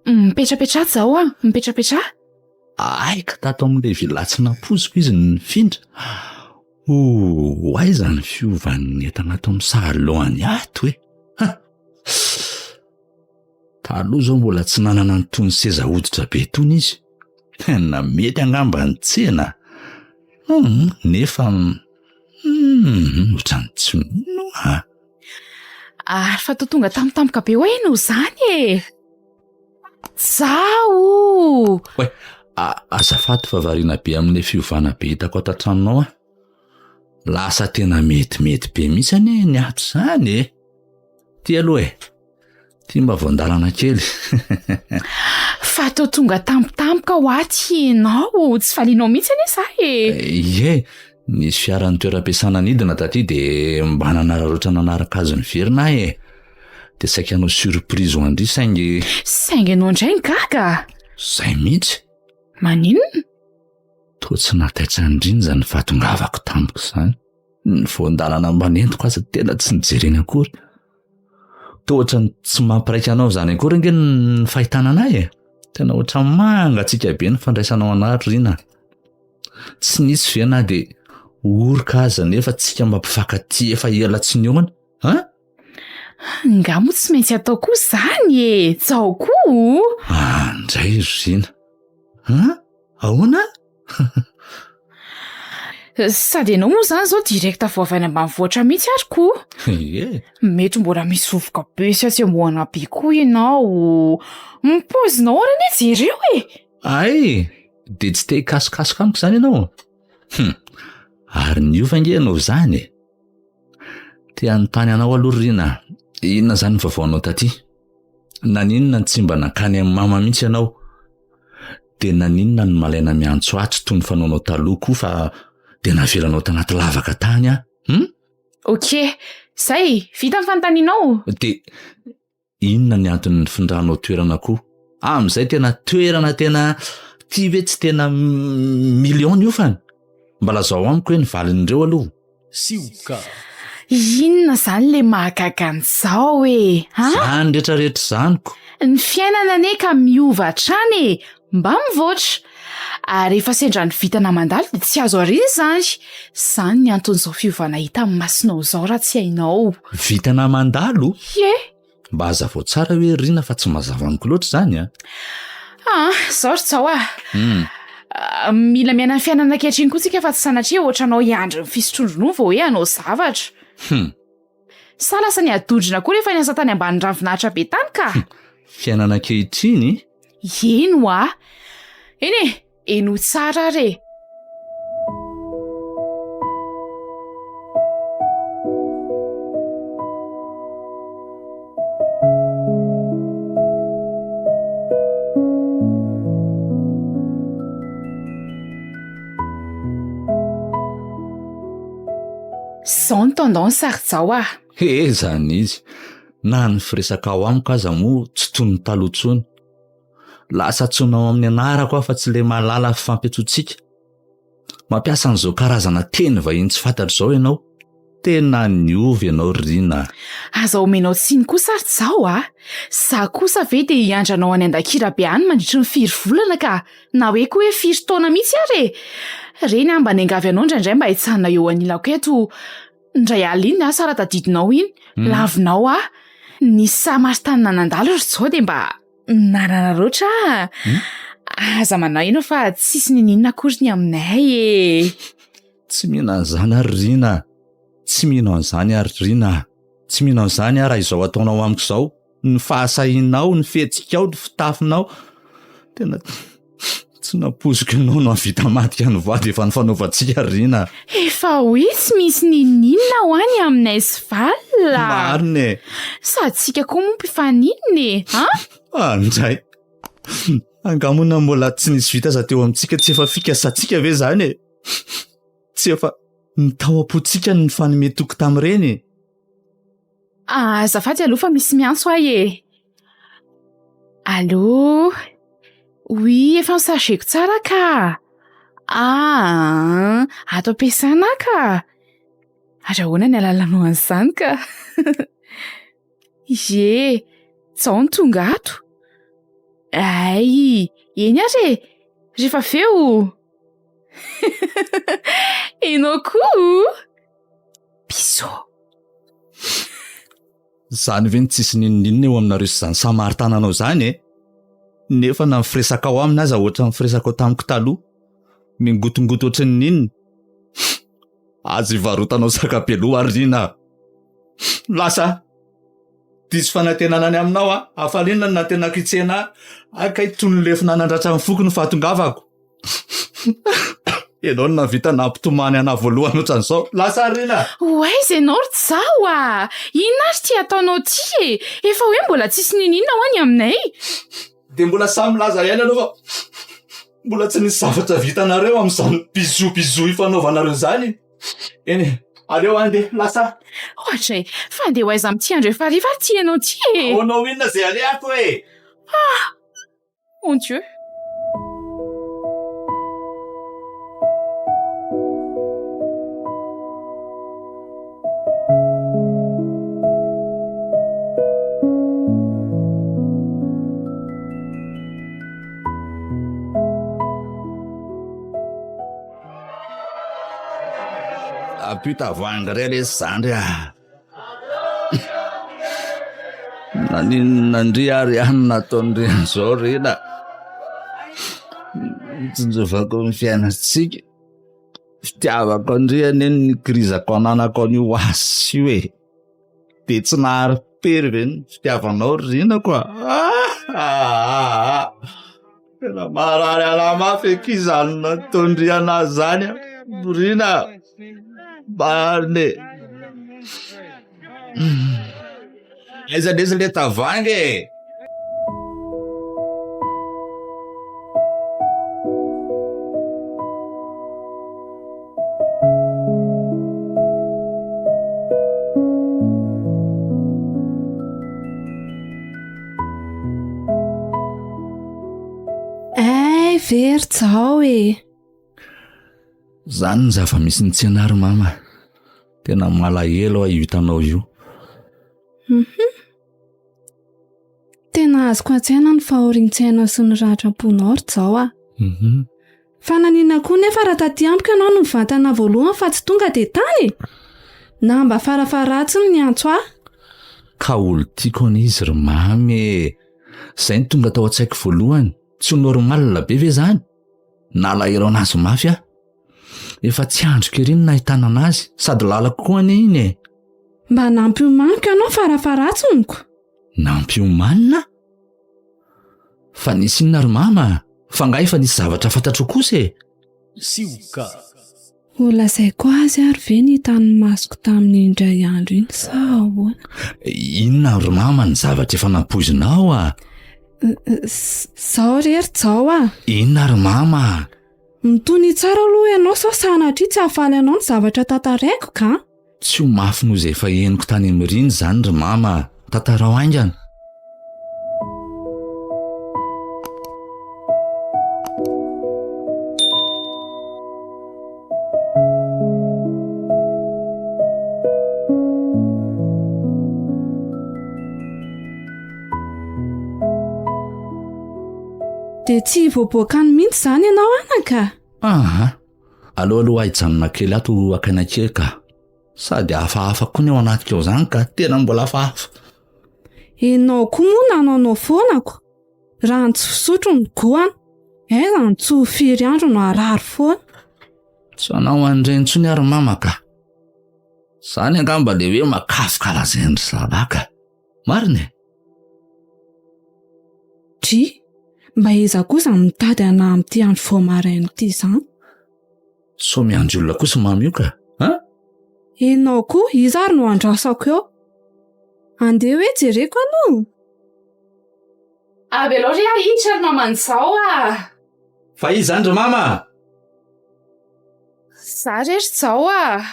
Mipetrapetra zao mipetrapetra. Aika tato amin'ilay vilatsina poziko izy ny findra. Aiza ny fiovan'ny entana ato amin'ny sahalohany ato e? Taloha zao mbola tsy nanana n'itony seza hoditra be itony izy. Na mety angamba ny tsena. Nefa ohatrany tsy mino fa tonga tampotampoka be hoe no zany e. Zao! Azafady fa variana be amin'ilay fiovana be hitako ato an-tranonao lasa tena mety be mihitsy anie ny ato zany e. Tia aloha e. Tia mba voandalana kely. Fa tonga tampotampoka ho aty ianao tsy falianao mihitsy anie za e. Nisy fiaran'ny toeram-piasana nidina taty dia mba nanararoatra nanaraka azy ny verina e. Dia saika hanao surprise ho andry saingy anao indray ny gaga. Zay mihitsy. Maninona? Toa tsy nataitra indriny zany fahatongavako tampoka izany. Ny voandalana manentiko aza tena tsy nijerena akory. Toa ohatra tsy mampiraika anao zany akory ange ny fahitana anay e. Tena ohatra mangatsika be ny fandraisanao anahy Rina. Tsy nisy ve na dia orika aza nefa tsika mampifankatia efa ela tsy niomana? Nga moa tsy maintsy atao koa zany e. Zao koa. Ndray Rina. Ahoana? Sady ianao moa zany zao direkta voavaina ambanivohitra mihitsy ary koa. Mety mbola misy vovoka be sy atsembohana be koa ianao. Mipozinao ary anie jereo e. Dia tsy te hikasokasoka amiko zany ianao. Ary niova ange ianao zany e. Te anontany anao aloha Rina, inona zany ny vaovaonao taty? Naninona tsy mba nakany amin'ny mama mihitsy ianao? Dia naninona ny malaina miantso ato toy ny fanaonao taloha koa fa dia navelanao tanaty lavaka tany Ok, zay vita ny fanontanianao. Dia inona ny antony nifindranao toerana koa? Amin'izay tena toerana tena tia ve tsy tena miliona io fany? Mba lazao amiko hoe ny valin'ireo aloha. Sioka. Inona zany le mahagaga an'izao e? Zany rehetrarehetra zaniko. Ny fiainana anie ka miova hatrany e. Mba mivoatra. rehefa sendrany vitana mandalo de tsy azo arina zany ny anton'izao fiovana hita amin'ny masinao zao raha tsy hainao. Vitana mandalo? Ie. Mba hazavao tsara hoe rina fa tsy mazava amiko loatra zany zao ry zao mila miaina ny fiainana ankehitriny koa tsika fa tsy sanatria ohatranao hiandry ny fisotrondrono vao hoe hanao zavatra. Sa lasa ny adodrina koa rehefa niasa tany ambany ravinahitra be tany ka. Fiainana ankehitriny? Eno eny eno tsara re. Zao ny tendance ary zao zany izy. Na ny firesaka ao amiko aza moa tsy toy ny taloha intsony. Lasa tsonao amin'ny anarako fa tsy le mahalala fampiatsotsika. Mampiasa an'izao karazana teny vahiny tsy fantatro zao ianao. Tena niovy ianao Rina. Aza omenao tsiny kosa ary zao Za kosa ve de hiandranao any Andakirabe any mandritry ny 4 volana ka na hoe koa hoe 4 taona mihitsy ary. Reny mba niangavy anao indraindray mba hitsanina eo anilako eto. Ndray alina sara tadidinao iny. Lavinao nisy samaritany nandalo ry zao de mba nananaroatra aza manao ino fa tsisy ninina akory ny aminay Tsy mino an'izany ary Rina. Tsy mino an'izany ary Rina. Tsy mino an'izany raha izao ataonao amiko izao. Ny fahasahinao, ny fihetsikao, ny fitafinao. Tena tsy napoiziko ianao no avita matika ny vady efa ny fanaovantsika Rina. Efa hoe tsy misy ninina ho any aminay sy valina. Marina. Sady tsika koa moa mpifaninina Andray. Angamona mbola tsy nisy vita za teo amintsika tsy efa fikasantsika ve zany Tsy efa ny tao apotsika ny fanome toko tamin'ireny azafady aloha fa misy miantso Allô? Oui, efa nisargeko tsara ka. Ato ampiasana ka. Adrahoana ny alalanao an'izany ka. Zao ny tonga ato. Eny ary rehefa feo. Enao koa. Bisous. Zany ve ny tsisy ninninina eo aminareo sy zany samaritana zany Nefa na mifiresaka ao amina aza ohatra mifiresaka ao tamiko taloha. Mingotongoto ohatry ny ninina. Azy ivarotanao sakabeloha ary Rina. Lasa diso fanantenana ny aminao hafalinana ny nantenako itsena akay toy ny lefina nandratra ny foko ny fahatongavako. Ianao no navita nampitomany ana voalohany ohatran'izao. Lasa Rina. Oaizy ianao ry zao Inona ary ty ataonao ty Efa hoe mbola tsisy ninina ho any aminay. De mbola samy laza ihany anao fa mbola tsy nisy zavatra vitanareo amin'izany bisou ifanaovanareo zany. Eny, aleo andeha lasa. Ohatra fa andeha ho aiza amin'ity andro efa hariva ty ianao ty Ahoanao inona zay aleako Mon Dieu. Apita vanga rele zandry Nandri ary nataondry an'izao Rina. Tsonjovako ny fiainatsika. Fitiavako andriany ny kirizako ananako an'io asy hoe. De tsy nahary-pery ve ny fitiavanao Rina koa. Tena marary alamafy ekizany nataondry anazy zany Rina. Barne. Aiza le tavangy Very zao Zany ny zava-misy ny tsenary mama. Tena malahelo hitanao io. Tena azoko an-tsaina ny fahorian-tsaina sy ny ratra-ponao ry zao Fa nanina koa nefa raha taty amiko ianao no mivantana voalohany fa tsy tonga dia tany. Na mba farafaratsiny ny antso ahy. Ka olo tiako an'izy ry mamy. Zay ny tonga tao an-tsaiko voalohany. Tsy normal be ve zany? Nalahelo anazy mafy aho. Efa tsy androko ery ny nahitana anazy, sady lalako koa iny. Mba nampiomaniko ianao farafaratsoniko. Nampiomanina? Fa nisy inona ry mama? Fa nga efa nisy zavatra fantatro kosa. Sioka. Ho lazaiko azy ary ve ny tany masoko tamin'ny indray andro iny sa ahoana? Inona ry mama ny zavatra efa nampoizinao a? Zao rery zao a. Inona ry mama? Mitony tsara aloha ianao sao sanatria tsy hahafaly anao ny zavatra tantaraiko ka? Tsy ho mafy noho izay efa henoko tany miriny zany ry mama. Tantarao aingana. Dia tsy voaboakany mihitsy zany ianao anaka. Aloha hijanona kely ato akaina kely ka. Sady hafahafa koa ny ao anatika ao zany ka tena mbola hafahafa. Ianao koa moa nanao foanako. Raha ny tsy fisotro ny goana. Raha ny tsy firy andro no arary foana. Tsy anao an'ireny intsony ary mama ka. Zany angamba le hoe makafy karazainy ry zavaka. Marina. Mba iza kosa mitady ana amin'ity andro voamaraina ity zany. So miandry olona kosa mamy io ka? Ianao koa iza ary no andrasako eo. Andeha hoe jereko aloha. Belao ry ahitra ry maman'izao a. Fa iza andro mama? Za rery zao a.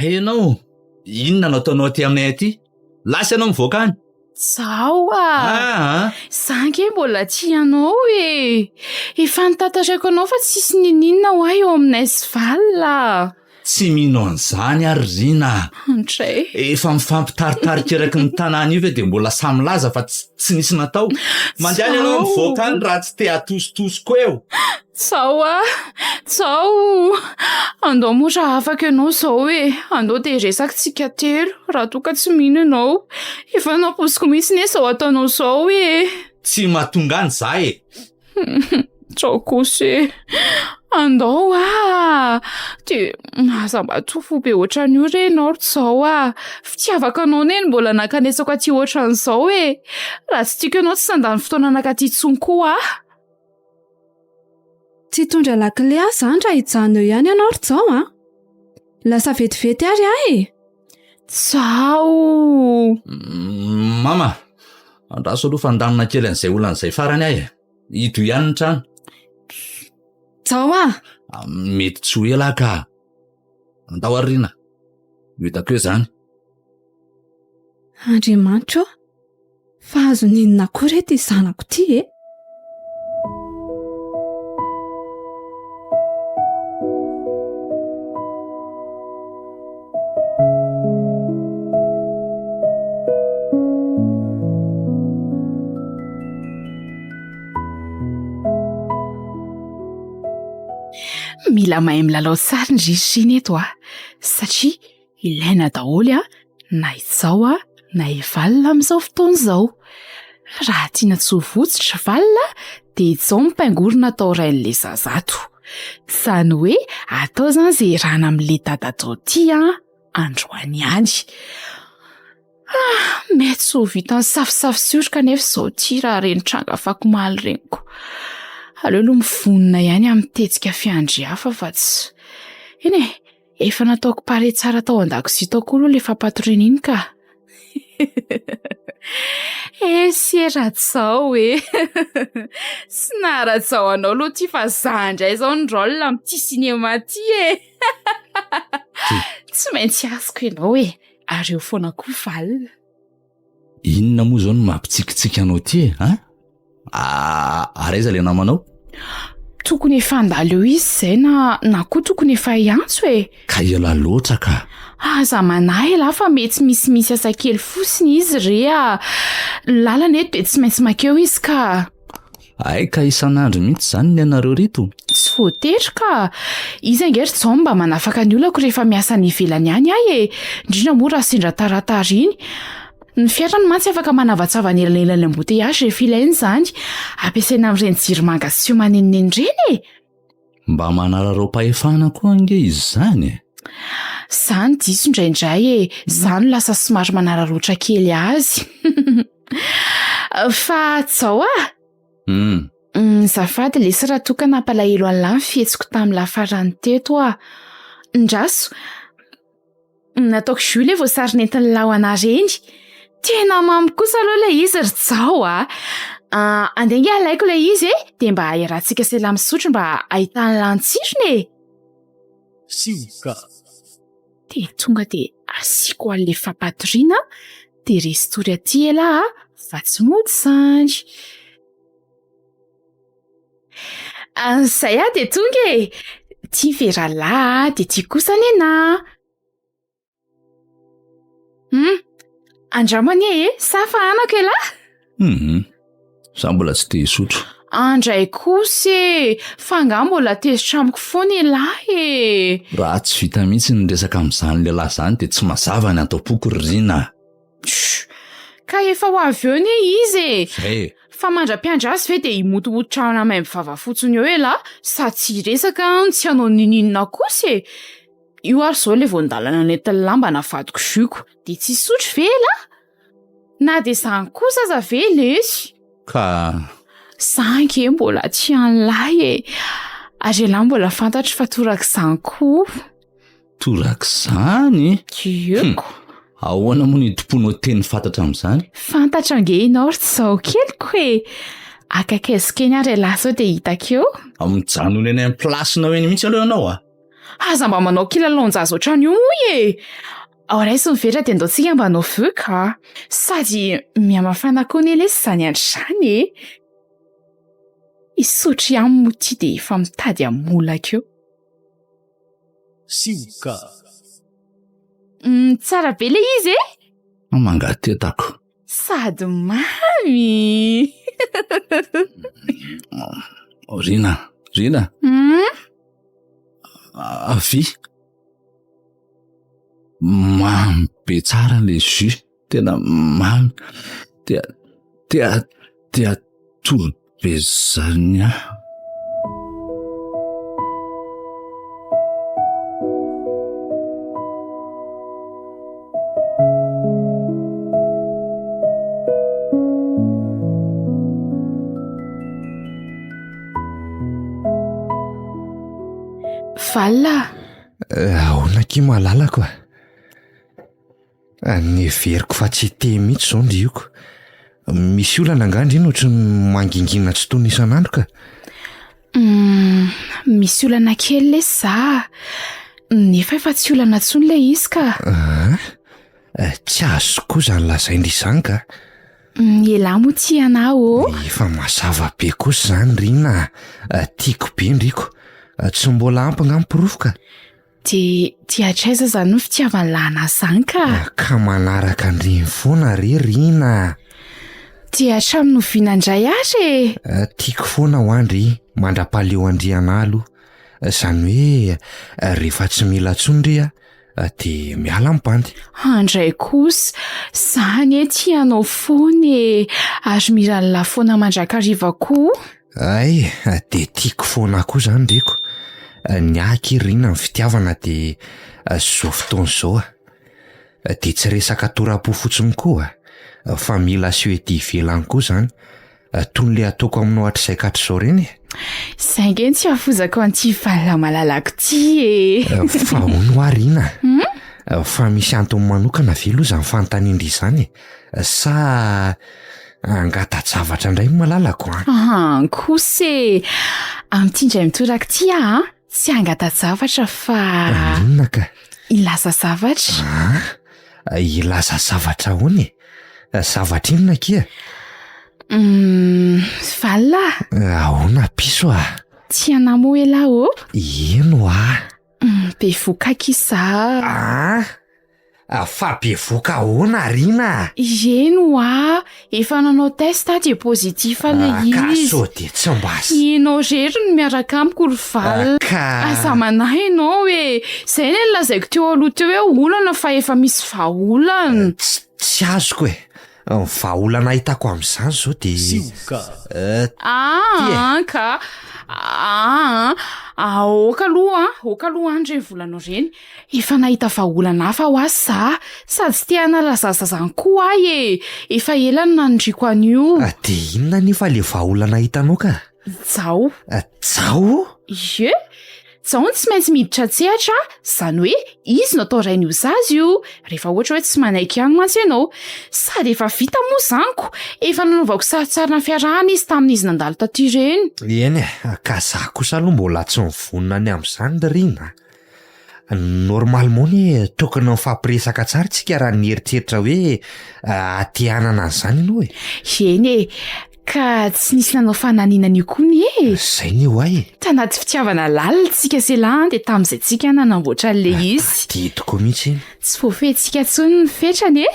Enao, inona nataonao aty aminay aty? Lasa ianao mivoaka any? Zao a. Zange mbola tianao e. Efa nitantarako anao fa tsisy ninina ho ahy eo aminay sy valina. Tsy mino an'izany ary rina. Andray. Efa mifampitaritarika eraky ny tanàna io ve dia mbola samy laza fa tsy nisy natao. Mandeha ianao mivoaka any raha tsy te atositosiko eo. Zao a. Zao. Andao moa raha afaka ianao zao e. Andao dia resakitsika telo. Raha toka tsy mino ianao. Efa naposiko mihitsy ne zao ataonao zao e. Tsy mahatonga any za e. Zao kosa e. Andao a. Dia aza mba tofo be ohatran'io re ianao zao a. Fitiavaka anao neny mbola nakanesako aty ohatran'izao e. Raha tsy tiako ianao tsy sandany fotoana nakaty tsony koa a. Tsy tondra lakile ahy zany raha hijanona eo ihany ianao ry zao a. Lasa vetivety ary ahy e. Zao. Mama, andraso aloha fandanina kely an'izay olana izay farany ahy. Ito ihany ny trano. Zao a. Mety tsy ho ela ka. Andao ariana. Hitako eo zany. Andriamanitra, fa azo ninona koa re ty zanako ty e. Mila mahay milalao tsara ny ririny eto a. Satria ilaina daholo a. Na izao a, na valina amin'izao fotoana izao. Raha tiana tsy ho votsitra valina, dia izao mipaingorina atao rain'ilay zazato. Izany hoe atao izany izay rana amin'ilay dadadao ty androany ihany. Mety tsy ho vita ny safisafy siotra kanefa izao ty raha reny tranga fakomaly reniko. Aleo aloha mivonina ihany amin'ny tetsika fiandry hafa fa tsy. Eny e, efa nataoko pare tsara tao an-dakozia tao koa aloha ilay fampatoriana iny ka. Sy era-tsao e. Sy nara-tsao anao aloha ty fa za indray izao ny rôle amin'ity sinema ty e. Tsy maintsy azoko ianao e. Ary eo foana koa valina. Inona moa izao no mampitsikitsiky anao ty e? Araiza ilay namanao? Tokony efa handalo eo izy izay na koa tokony efa hiantso e. Ka ela loatra ka. Aza manahy la fa mety misy asa kely fosiny izy re a. Lalana eto dia tsy maintsy makeo izy ka. Ay ka isan'andro mihitsy zany ny anareo rito. voatery ka izy angery zao mba manafaka ny olako rehefa miasa ny ivelany any ahy indrindra moa raha sendra taratary iny ny fiara ny mantsy afaka manavatsava ny elanelany embouteillage rehefa ilainy zany ampiasaina amin'ireny jiromanga sy manenoneny reny mba manararao pahefana koa ange izy zany zany diso indraindray zany lasa somary manararoatra kely azy fa zao zafady le raha tokana ampalahelo an'lahy fihetsiko tamin'ny lafarany teto ndraso nataoko jus le voasary nentin'ny lahona reny tena mamy kosa aloha le izy ry zao andenga alaiko le izy de mba iarahantsika sela misotro mba ahitany lantsirony sioka de tonga de asiko an'le fampatoriana de restory aty ela fa tsy mody zany zay de tonga tia veralahy de tia kosa nena andramany safa anako ela za mbola tsy te hisotro andray kosa fa nga mbola tezitra amiko foana elahy raha tsy vita mihitsy ny resaka amin'izany lehilahy zany de tsy mazava ny atao-poko rina ka efa ho avy eo ny izy fa mandra-piandra azy ve de imotomototrana maimby vava fotsiny eo ela sa tsy resaka tsy anao nininina kosa io ary zao le voandalana nentin'ny lamba navadiko juko de tsy sotro ve ela na de zany kosa aza ve lesy ka zange mbola tsy an'lahy ary elahy mbola fantatry fa torak'izany koa torak'izany kieko ahoana moa ny tomponao teny fantatra amin'izany fantatra ange inao ry zao keliko akaikaizikeny ary elahy zao de hitakeo amin'janony eny amin'ny plasinao eny mihitsy aloha ianao aza mba manao kilalonjazo ohatrany io moa ao raisy mivera de andaotsika mba anao veo ka sady miamafana koa ny lesy zany andry zany isotry ihany moa ty de efa mitady amolaka eo sioka tsara be le izy mangatetako sady mamy rina avy mamy be tsara le jus tena mamy tia toro be zany valina ahoana ki malalako ny veriko fa tsy te mihitsy zao ndrioko misy olana angandry iny ohatry mangingina tsy tony isan'andro ka misy olana kely le za nefa efa tsy olana tsony le izy ka tsy azo koa zany lazaindry izany ka elahy mo ty anao efa mazava be kosa zany rina tiako be ndriko tsy mbola ampanga mpirofoka de tiatraiza zany no fitiavany lana zany ka manaraka andreny foana rina dia hatramy novianandray ary tiako foana ho andry mandra-paleo andriana aloha zany hoe rehefa tsy mila tsondry de miala ampandy andray kosa zany tianao foana ary miralala foana mandrakariva koa ay de tiako foana koa zany ndreko ny akirina ny fitiavana de zao fotoana zao de tsy resaka torapo fotsiny koa fa mila suety ivelany koa zany toy le ataoko aminao hatr'izay katr'izao reny sainge tsy hafozako an'ity valina malalako ty fa ono arina fa misy antony manokana ve loha zany fanontaniandry izany sa angatad-zavatra indray malalako kosa amin'ity indray mitoraka ty tsy angatad-zavatra fa inona ka ilaza zavatra ilaza zavatra hony zavatra inona kia valina ahoana piso tsy anamo ela ino be vokaka iza Fa be voka ahoana Rina? Eno efa nanao test de pozitif le Ka izy. sao de tsy mbasy. Ianao rery no miaraka amiko ry val. Asa manahy ianao hoe zay ny lazaiko teo aloha teo hoe olana fa efa misy vaolana. Tsy azoko e. Vaolana hitako amin'izany zao de Sioka. Ka aoka aloha andre volanao reny efa nahita vaolana hafa ho azy za sady tsy te hanalazazazany koa e efa ela no nandriko an'io. De inona nefa le vaolana hitanao ka? Jao Jao? Jao tsy maintsy miditra tsehatra zany hoe izy no atao rain'io zazy io rehefa ohatra hoe tsy manaiky ihany mantsy ianao sady efa vita moa zaniko efa nanaovako saritsarina fiarahana izy tamin'izy nandalo taty reny. Eny ka za kosa aloha mbola tsy mivonona ny amin'izany Rina. Normalement ny tokony mifampiresaka tsara tsika raha nieritreritra hoe aty hanana an'izany ianao e. Eny ka tsy nisy nanao fananinana io koa ny Zay ny ho ay. tanaty fitiavana lalitsika selan de tamin'izay tsika nanamboatra an'le izy. Didiko mihitsy iny. Tsy voafehintsika tsony ny fetrany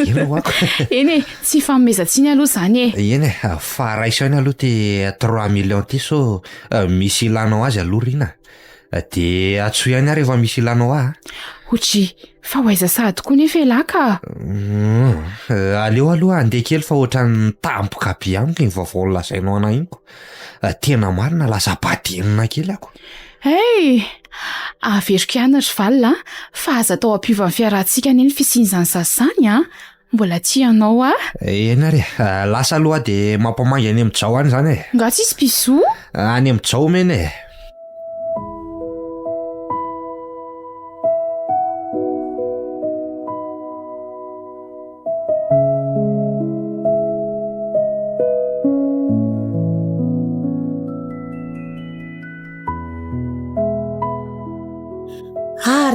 Eny hoako. Eny tsy fanomezantsiny aloha zany Eny fa raisany aloha te 3 millions ty so misy ilanao azy aloha Rina. De atsoy ihany rehefa misy ilanao Otry fa ho aiza sady koa nefa ela ka. Aleo aloha andeha kely fa ohatran'ny tampoka be amiko ny vaovao lazainao anahy inko. Tena marina lasa badenina kely ako. Averiko ihany ry val fa aza tao ampiovan'ny fiarahantsika neny fisian'izany sasany mbola tia anao Eny re lasa aloha de mampamangy any amin'ny Jao any zany e. Nga tsisy piso. Any amin'ny Jao meny e.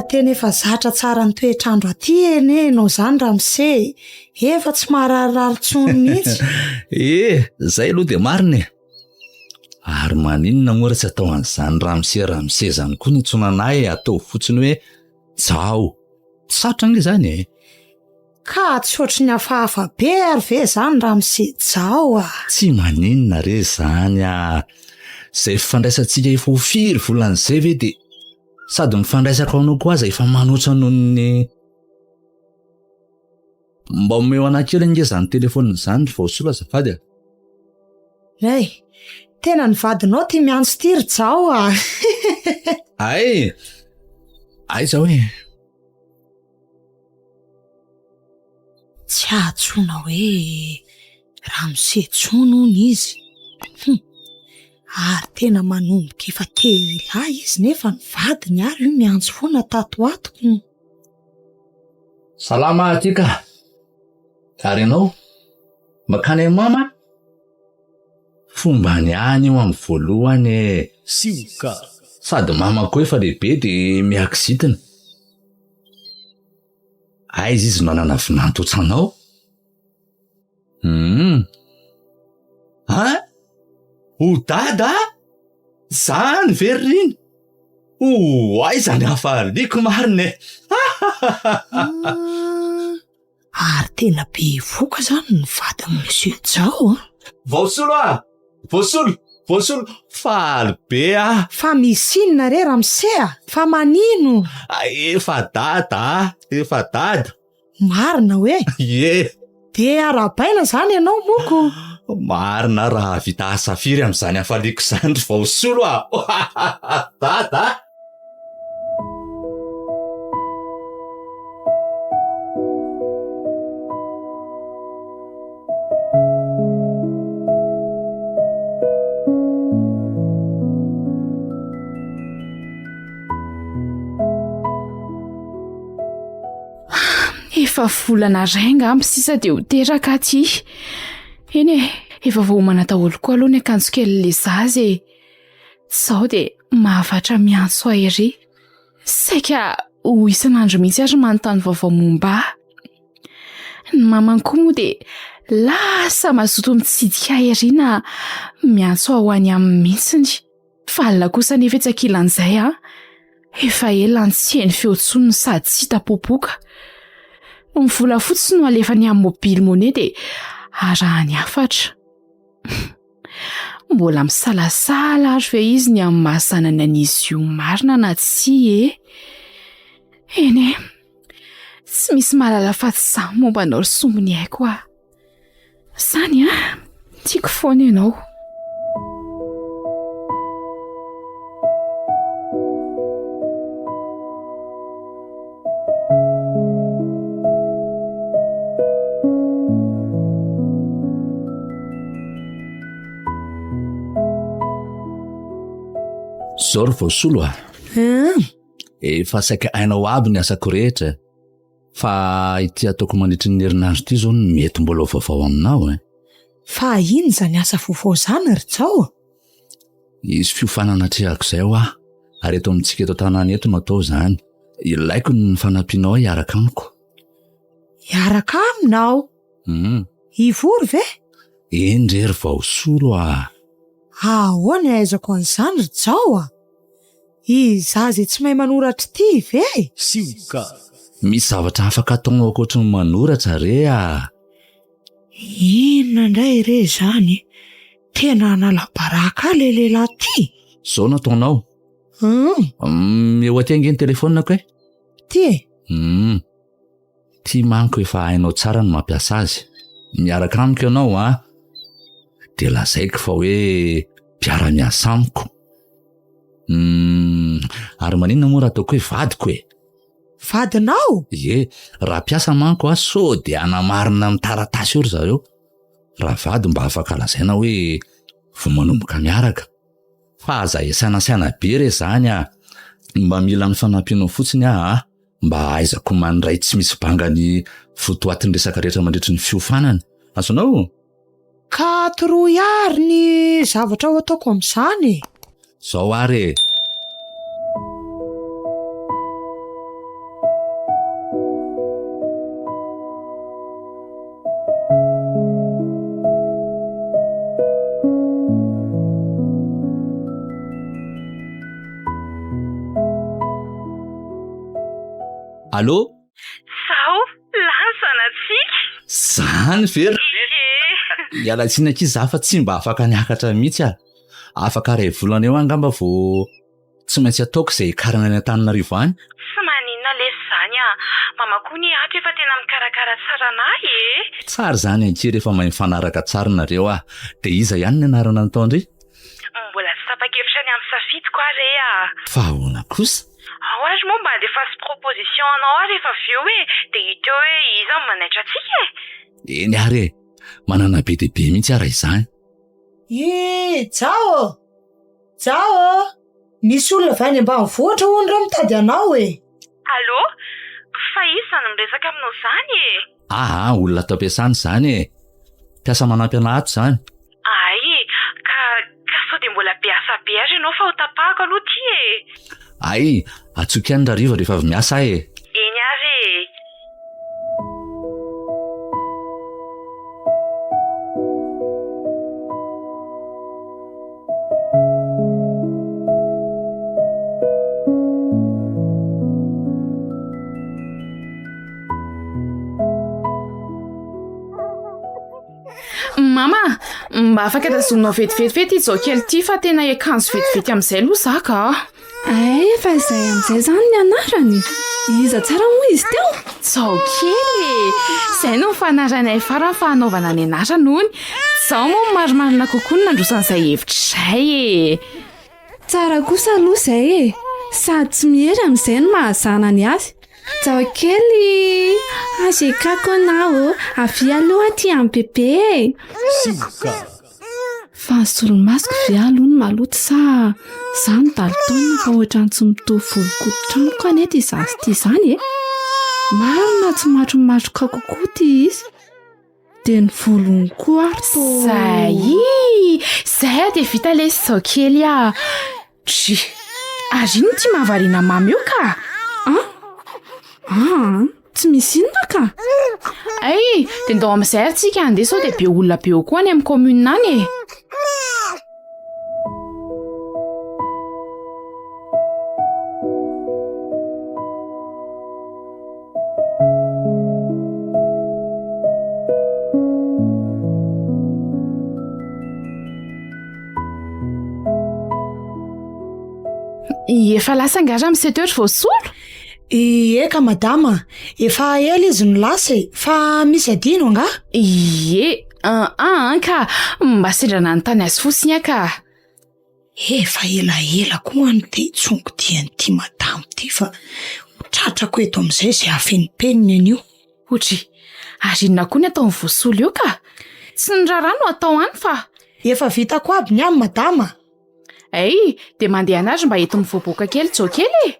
Tena efa zatra tsara ny toetrandro aty eny enao zany Ramose efa tsy mararirary tsony mihitsy. Zay aloha de marina e. Ary maninona moa raha tsy atao an'izany Ramose zany koa ny tsonanahy atao fotsiny hoe Jao. Sarotra nge zany e. Ka tsy ohatry ny hafahafa be ary ve zany Ramose Jao Tsy maninona re zany zay fifandraisantsika efa ho firy volan'izay ve de sady mifandraisako anao koa aza efa manoatra noho ny mba omeo anakely nge zany telefonina zany vao sola azafady tena ny vadinao ty miantso ty ry Jao Ay zao e. Tsy ahatsona hoe Ramose tsono ny izy. Ary tena manomboka efa te ilahy izy nefa ny vadiny ary io miantso foana tato atoko. Salama atika. Ary ianao makany mama? Fomba ny any eo amin'ny voalohany Sioka. sady mama koa efa lehibe de miakizitina. Aiza izy nanana vinantotsanao? O dada? Zany veriny? Aiza ny hafaliko marina e. Ary tena be voka zany ny vadiny Monsieur Jao Voasolo faly be Fa misy inona re Ramose fa manino? Efa dada Marina hoe? De arabaina zany ianao moko? Marina raha vita asa firy amin'izany hafaliko zany ry Vaosolo dada. Efa volana rainga ampy sisa de ho teraka aty. Eny efa voamana daholo koa aloha ny akanjo kely le zazy Zao de mahavatra miantso ery. Saika ho isan'andro mihitsy ary manontany vaovao momba. Ny mamany koa moa de lasa mazoto mitsidika ery na miantso ao any amin'ny mihitsiny. Valina kosa nefa etsakilan'izay Efa ela ntseny feotsony sady tsy hita popoka. Ny vola fotsiny no alefany amin'ny mobily money dia arahany afatra. Mbola misalasala ary ve izy ny amin'ny mahasanana an'izy io marina na tsy Eny tsy misy mahalala faty izany mombanao ry sombiny haiko ah. Zany tiako foana ianao. Zao ry voasolo efa saika hainao aby ny asako rehetra fa ity ataoko mandritry ny herinandro ity zao ny mety mbola vaovao aminao Fa ino zany asa vaovao zany ry Jao? Izy fiofanana trehako izay ary eto amintsika eto tanàna eto no atao izany. Ilaiko ny fanampianao hiaraka amiko. Hiaraka aminao? Ivory ve? Eny ry vaosolo Ahoana ahaizako an'izany ry Jao Izaho tsy mahay manoratra ity ve? Sioka. Misy zavatra afaka ataonao ankoatra ny manoratra re Inona indray re zany? Tena hanala baraka le lehilahy ty. Zao nataonao? Eo aty ange ny telefonina koe? Ty Ty manko efa hainao tsara ny mampiasa azy. Miaraka amiko ianao dia lazaiko fa hoe mpiara-miasa amiko. Ary maninona moa raha ataoko hoe vadiko Vadinao? Raha piasa manko so dia anamarina amin'ny taratasy eo ry zareo. Raha vady mba afaka lazaina hoe vao manomboka miaraka. Fa aza saina be re zany mba mila ny fanampianao fotsiny mba ahaizako mandray tsy misy bangany fotoatin'ny resaka rehetra mandritry ny fiofanana. Azonao? 4 ary ny zavatra ho ataoko amin'izany. Zao ary Allô? Sao, lansana antsika. Zany vera. Ialatsiny aky za fa tsy mba afaka niakatra mihitsy afaka ray volana eo angamba vao tsy maintsy ataoko izay karana ny Antananarivo any. Tsy maninona lesy zany mamakony ato efa tena mikarakara tsara anahy Tsara zany anky rehefa mahay mifanaraka tsara nareo dia iza ihany ny anarana nataondry? Mbola tsy tapa-kevitra ny amin'ny safidiko re Fa ahoana kosa? Ao ary moa mba alefa sy proposition anao rehefa avy eo dia hita hoe iza no manaitra antsika Eny ary manana be dia be mihitsy raha izany. Jao misy olona avy any ambanivohitra hono raha mitady anao Allô? Fa iza no miresaka aminao zany Olona ato am-piasana zany Piasa manampy anahy ato zany. Ka sao dia mbola be asa be ary ianao fa ho tapahako aloha ty atsoka ihany rariva rehefa avy miasa Eny ary Mama, mba afaka tazonao vetivety izao kely ity fa tena akanjo vetivety amin'izay aloha zaka Efa izay amin'izay zany ny anarany. Iza tsara moa izy teo? Zao kely izay no fanaranay farany fa hanaovana ny anarana hony. Zao moa marimarina kokoa ny nandrosan'izay hevitra izay Tsara kosa aloha izay sady tsy mihery amin'izay no mahazana ny azy. Zao kely azekako anao avy aloha aty amin'ny bebe Sioka. Fa ny solomasoko ve aloha ny maloto sa zany dalitaona fa ohatrany tsy mitovy volon-koditra amiko anety izazy ity izany marina tsy matromatroka kokoa ty izy dia ny volony koa Zay dia vita lesy zao kely Ary ino ty mahavariana mamy io ka? Tsy misy inona ka? Dia ndao amin'izay ary tsika andeha sao dia be olona be eo koa any amin'ny commune any Efa lasa angaza amin'ny 7 heures vao solo? Eka madama, efa ela izy no lasa fa misy adino anga? Ie, ka mba sendrana ny tany azy fotsiny aka. Efa ela koa ny de tsongo dian'ity madama ty fa tratrako eto amin'izay zay afenimpeniny an'io. Otry, ary inona koa ny atao ny voasolo io ka? Tsy ny rarano atao any fa. Efa vitako aby ny any madama. De mandeha anazy mba ento mivoaboaka kely jokely.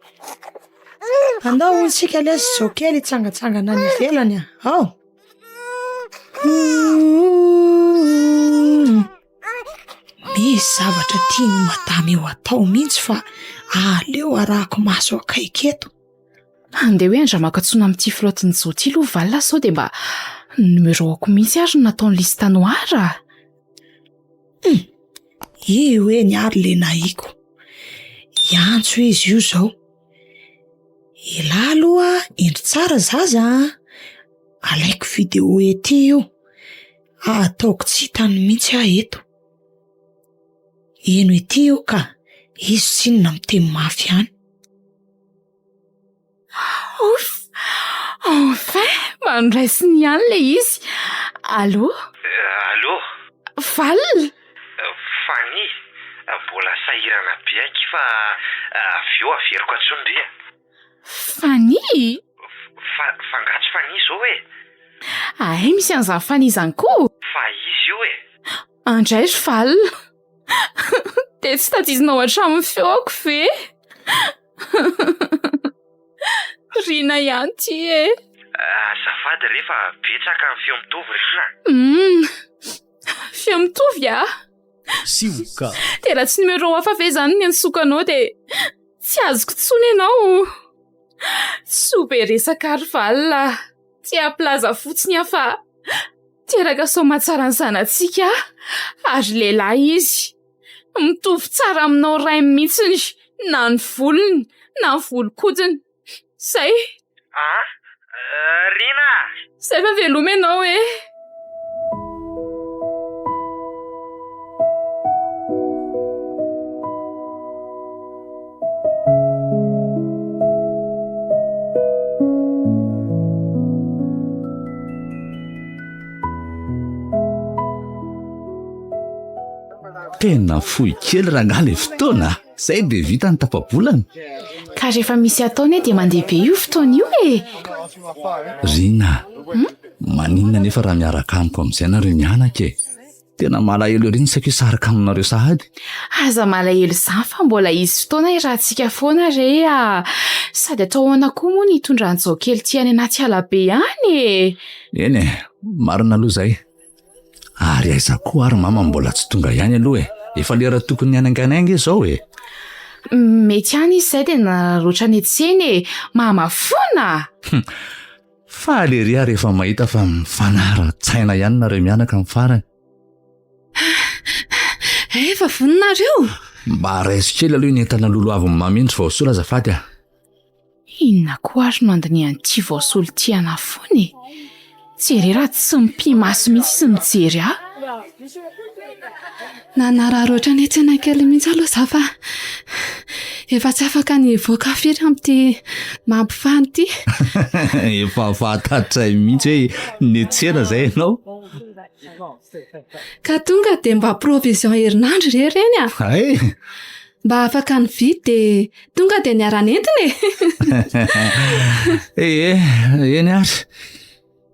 Andao onsika lesy jokely itsangatsangana any ivelany ao. Misy zavatra tiany madama eo atao mihitsy fa aleo arahako maso akaiky eto. Andeha hoe andramakatsona amin'ity flottiny zao ty lo valina sao de mba numéro ako mihitsy ary nataony lista noir. Io hoe ny ary le nahiko. Iantso izy io zao. Ila aloha endry tsara zaza. Alaiko video ety io. Ataoko tsy hitany mihitsy eto. Eno ety io ka izy tsinona miteny mafy any. Enfin, mandraisiny ihany le izy. Allô? Allô? Val? Fanny, mbola sahirana biaky fa avy eo averiko atsondria. Fanny? Fangatsy Fanny zao e. Misy an'izany Fanny zany koa. Fa izy io e. Andray Val. De tsy tadizinao hatramin'ny feoko ve? Rina ihany ty e. Azafady rehefa betsaka ny feo mitovy rina. Feo mitovy Sioka. De raha tsy numéro hafa ve zany ny ansokanao de tsy azoko tsony ianao. Tsy be resaka ary Val. Tsy aplaza fotsiny afa. Teraka somatsara ny zanatsika. Ary lehilahy izy. Mitovy tsara aminao ray mihitsiny. Na ny volony, na ny volo-kodiny. Zay. Rina! Zay fa veloma ianao e. Tena fohy kely raha ngale fotoana. Zay de vita ny tapabolana. Ka rehefa misy ataony de mandeha be io fotoana io e. Rina, maninona nefa raha miaraka amiko amin'izay nareo mianaka e. Tena malahelo riny saka saraka aminareo sahady. Aza malahelo zany fa mbola izy fotoana irahantsika foana re sady atao ahoana koa moa ny hitondra an'izao kely ty any anaty alabe any e. Eny e, marina aloha zay. Ary aiza koa ary mama mbola tsy tonga ihany aloha e. Efa lera tokony anangananga izao e. Mety any izy zay de naroatra ny etseny e. Mamafona. Fa aleria rehefa mahita fa mifanara-tsaina ihany nareo mianaka amin'ny farany. Efa voninareo. Mba raiso kely aloha ny entana loloavy mamindry vaosolo azafady a. Inona koa ary no andinian'ity vaosolo ty anafony? Jery raha tsy mpimaso mihitsy sy mijery Nanararoatra ny tsena kely mihitsy aloha zafa. Efa tsy afaka ny voaka firy amin'ity mampifany ty. Efa fatatray mihitsy hoe ny tsena zay ianao. Ka tonga de mba provision herinandro reny mba afaka ny vidy de tonga de niara-nentiny eny ary.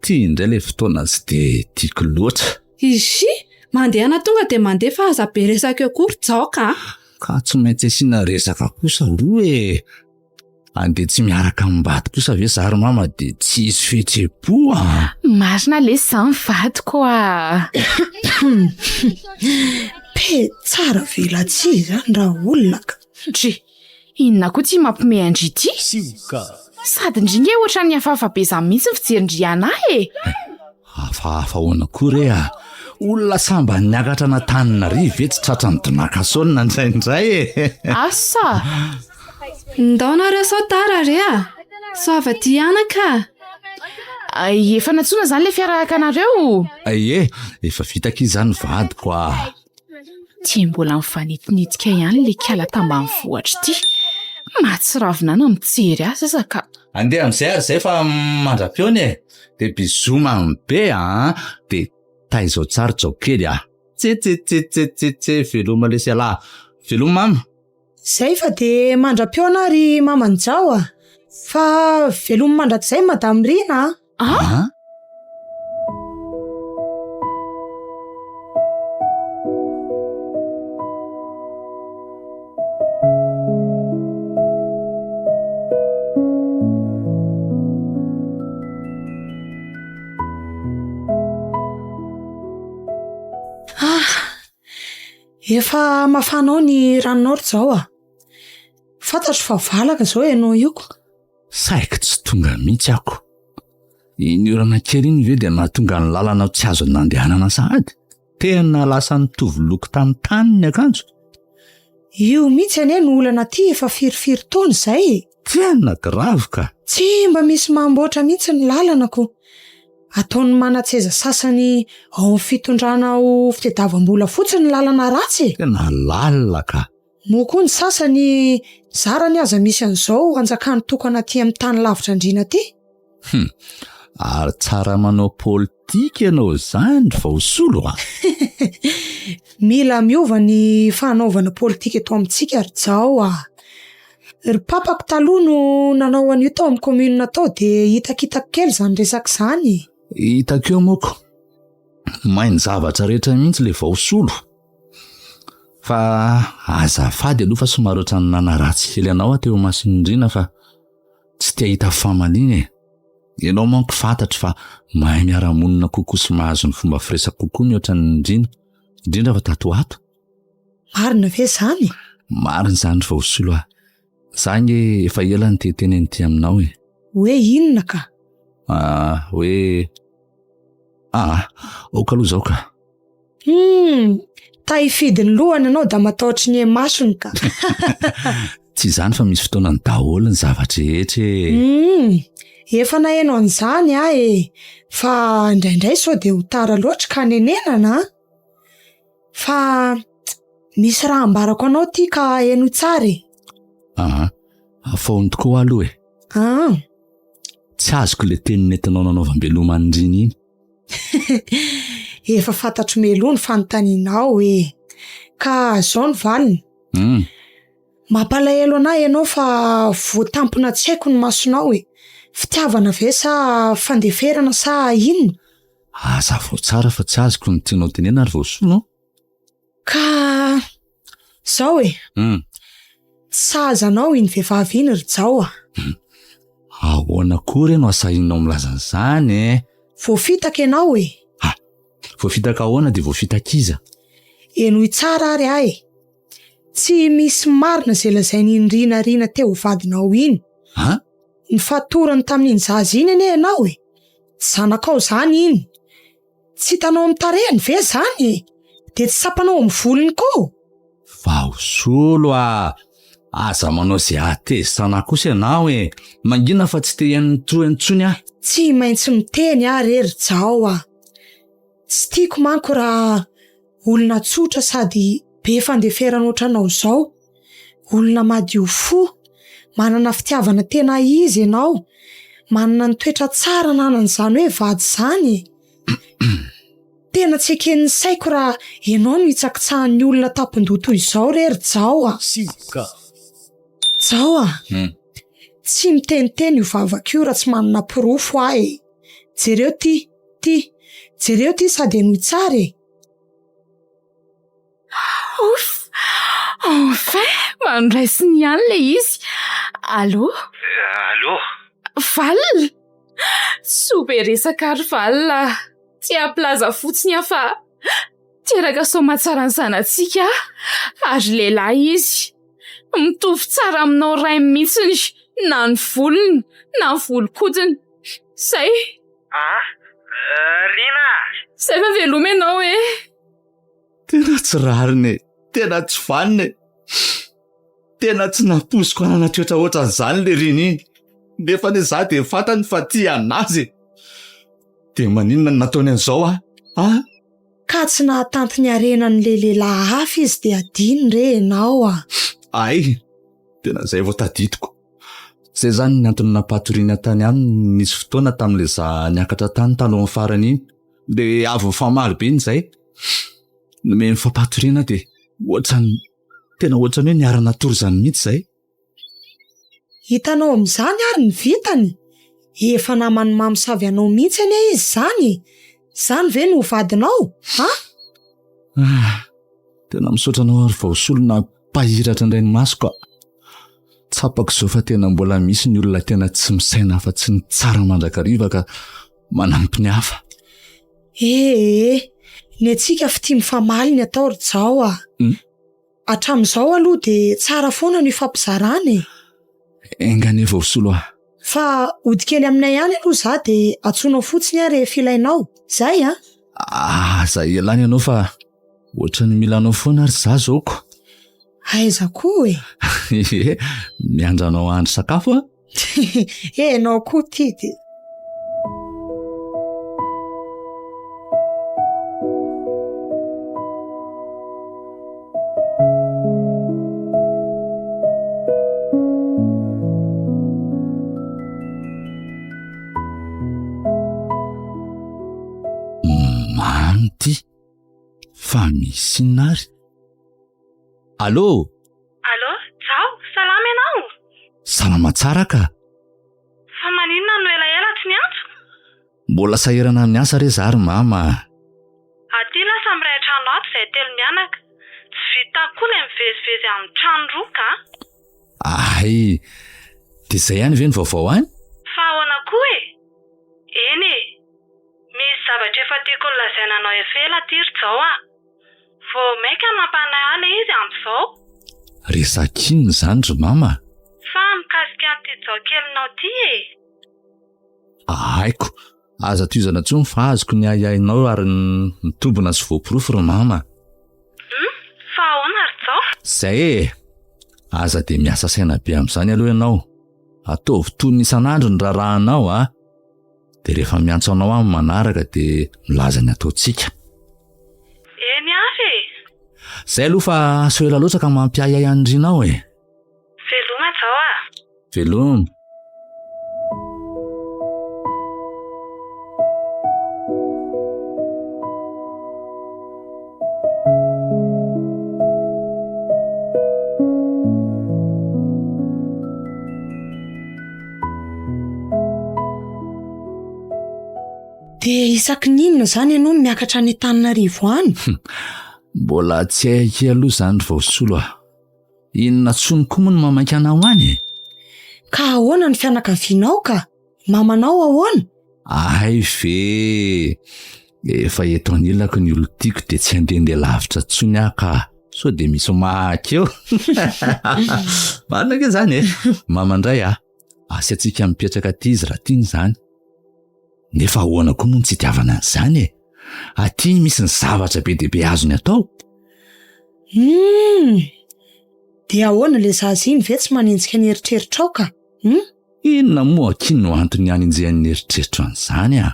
Ty indray le fotoana tsy de tiako loatra. Izy mandehana tonga de mandeha fa aza be resaka eo kory jaoka. Ka tsy maintsy asiana resaka kosa aloha e. Andeha tsy miaraka ambady kosa ve zary mama de tsy hisy fihetsem-po Marina lesy zany vady koa. Pe tsara velatsy zany raha olona ka. Dry, inona koa ty mampime andry ity? Sioka. Sady ndringa ohatra ny hafahafa be zany mihitsy fijerindriana e. Hafahafa hoana koa re olona samba niakatra na tanina rive tsy tratra ny donakasaonina ndraindray e. Asa? Ndaonareo sao tara re so avy anaka. Efa natsona zany le fiarahaka anareo. Efa vitaka izany vady koa. Ty mbola mifanitinitika ihany le kiala tambany vohatra ty. mahatsiravina mijery azy aza ka. Andeha am'izay ary zay fa mandra-piony e. De bizoma be de taizao tsara zao kely tse veloma lesy ala. Veloma mama. Zay fa de mandra-piona ary mamanjao fa veloma mandrakizay Madame Rina. Efa mafanao ny ranonao zao fantatro fa valaka zao ianao io. Saiko tsy tonga mihitsy ako. Iny orana kely iny ve dia nahatonga ny lalana tsy azo nandehanana sahady. Tena lasa nitovy loko tamin'ny tany ny akanjo. Io mihitsy anie ny olana ty efa firifiry taona zay. Tena grave ka. Tsy mba misy mamboatra mihitsy ny lalanako. Ataony manatseza sasany ao amin'ny fitondrana ho fitadiavam-bola fotsiny lalana ratsy. Tena lalina ka. Moa koa ny sasany zarany aza misy an'izao anjakany tokana aty amin'ny tany lavitra andrina ty. Ary tsara manao politika ianao zany vao solo Mila miova ny fanaovana politika eto amintsika ry zao Ry papako taloha no nanao an'io tao amin'ny commune tao de hitakitako kely zany resaka zany. Hitako eo moako. Mainy zavatra rehetra mihitsy le vao solo. Fa azafady aloha fa somary ohatran'ny nanaratsy kely anao teo Masindriana fa tsy tia hita famaliny e. Ianao manko fantatro fa mahay miara-monina kokoa sy mahazo ny fomba firesaka kokoa mihoatra ny indrindra fa tato ato. Marina ve zany? Marina zany vao solo Zany efa ela ny teteny an'ity aminao e. Hoe inona ka? Hoe oka aloha zao ka. Ta hifidy ny lohany anao da mataotry ny masony ka. Tsy zany fa misy fotoana ny daholo ny zavatra rehetra. Efa nahenao an'izany fa indraindray sao de ho tara loatra ka nenenana. Fa misy raha ambarako anao ty ka heno tsara. Afaony tokoa aloha e. Tsy azoko le teny nentinao nanaovam-beloma andriny iny. Efa fantatro meloa ny fanontanianao ka zao ny valiny. Mampalahelo anahy ianao fa voatampona tsy haiko ny masonao fitiavana ve sa fandeferana sa inona? Aza vao tsara fa tsy azoko ny tianao tenena ary vao sono. Ka zao sazanao iny vehivavy iny ry zao Ahoana kory no asahinao milaza an'izany Voafitaka ianao Voafitaka ahoana de voafitaka iza? Enoy tsara ary tsy misy marina zay lazainy indrinarina teo vadinao iny. Ny fatorany tamin'iny zaza iny ane ianao zanakao zany iny. Tsy hitanao amin'ny tarehany ve zany? De tsy sapanao amin'ny volony koa. Vao solo aza manao zay atezana kosa ianao mangina fa tsy te hiantsony Tsy maintsy miteny ry zao Tsy tiako manko raha olona tsotra sady be fandeferana ohatranao zao. Olona madio fo, manana fitiavana tena izy ianao, manana ny toetra tsara nanan'izany hoe vady zany. Tena tsy eken'ny saiko raha ianao no hitsakitsahan'ny olona tapon-doto izao ry zao Sika. Zao tsy miteniteny io vavaka io raha tsy manana pirofo Jereo ty jereo ty sady enoy tsara Enfin, mandraisy ny any le izy. Allô? Val? Sobe resaka ary Val. Tsy aplaza fotsiny afa. Teraka somatsara ny zanatsika ary lehilahy izy. Mitovy tsara aminao ray mihitsiny na ny volony na ny volo-kodiny. Zay. Rina. Zay fa veloma ianao Tena tsy rariny tena tsy vaniny tena tsy naposiko anana toetra ohatran'izany le Rina iny. Nefa ne za de fantany fa tia anazy. De maninona ny nataony an'izao Ka tsy nahatanty ny arenan'le lehilahy hafa izy de adiny re ianao Ay, tena zay vao tadidiko. Zay zany ny antony nampatoriana tany aminy nisy fotoana tamin'le za niakatra tany talohan'ny farany iny. De avy mifamaly be zay. Nome mifampatoriana de tena ohatrany hoe niara-natory zany mihitsy zay. Hitanao amin'izany ary ny vitany. Efa namany mamosavy anao mihitsy anie izy zany. Zany ve no vadinao? Ha? Tena misaotranao ary vao solona mpahiratra indray ny masoko. Tsapako zao fa tena mbola misy ny olona tena tsy misaina fa tsy ny tsara mandrakariva ka manampy ny hafa. Ny antsika fity mifamaly ny atao ry zao a. Hatramin'izao aloha de tsara foana ny fampizarana. Engane vao solo a. Fa odikely aminay ihany aloha za de atsoinao fotsiny a rehefa ilainao. Zay a? Za elany ianao fa ohatrany milanao foana ary za zaoko. Aiza koa e. Miandranao andro sakafo a? Enao koa tidy. Manty fa misy nary. Allô? Allô? Zao, salama ianao? Salama tsara ka. Fa maninona no elaela tsy niantso? Mbola sahirana amin'ny asa re zary mama. Aty lasa miray trano ato izay telo mianaka. Tsy vita koa ilay mivezivezy amin'ny trano roa ka. Ay, de zay ihany ve ny vaovao any? Fa ahoana koa e? Eny e, misy zavatra efa tiako ny lazaina anao efa ela tiry zao a. Vao maika mampanay ala izy amin'izao. Resak'inona zany ry mama? Fa mikasika an'ity zao kelinao ty e. Aiko, aza toizana tsony fa azoko ny ayainao ary nitombona sy voaporofo ry mama. Fa ahoana ry zao? Zay e, aza de miasa saina be amin'izany aloha ianao. Ataovy toy ny isan'andro ny rarahanao a. De rehefa miantso anao amin'ny manaraka de milaza ny ataontsika. Eny avy e. Zay aloha fa soela loatra ka mampiayay andrinao e. Veloma zao a. Veloma. De isaky ninona zany ianao miakatra ny Antananarivo any? Mbola tsy aiky aloha zany vao solo a. Inona tsony koa moa no mamaky anao any? Ka ahoana ny fianakavianao ka? Mamanao ahoana? Ay ve, efa eto anilako ny olon-tiako de tsy handeha lavitra tsony aho ka so de misy mahaky eo. Marina ke zany e. Mamandray a, asiatsika mipetraka aty izy raha tiany zany. Nefa ahoana koa moa tsy tiavana an'izany e. Aty misy ny zavatra be dehibe azony atao. De ahoana le zaza iny ve tsy manenjika ny eritreritrao ka? Inona moa kino no antony hanenjehan'ny eritreritro an'izany a?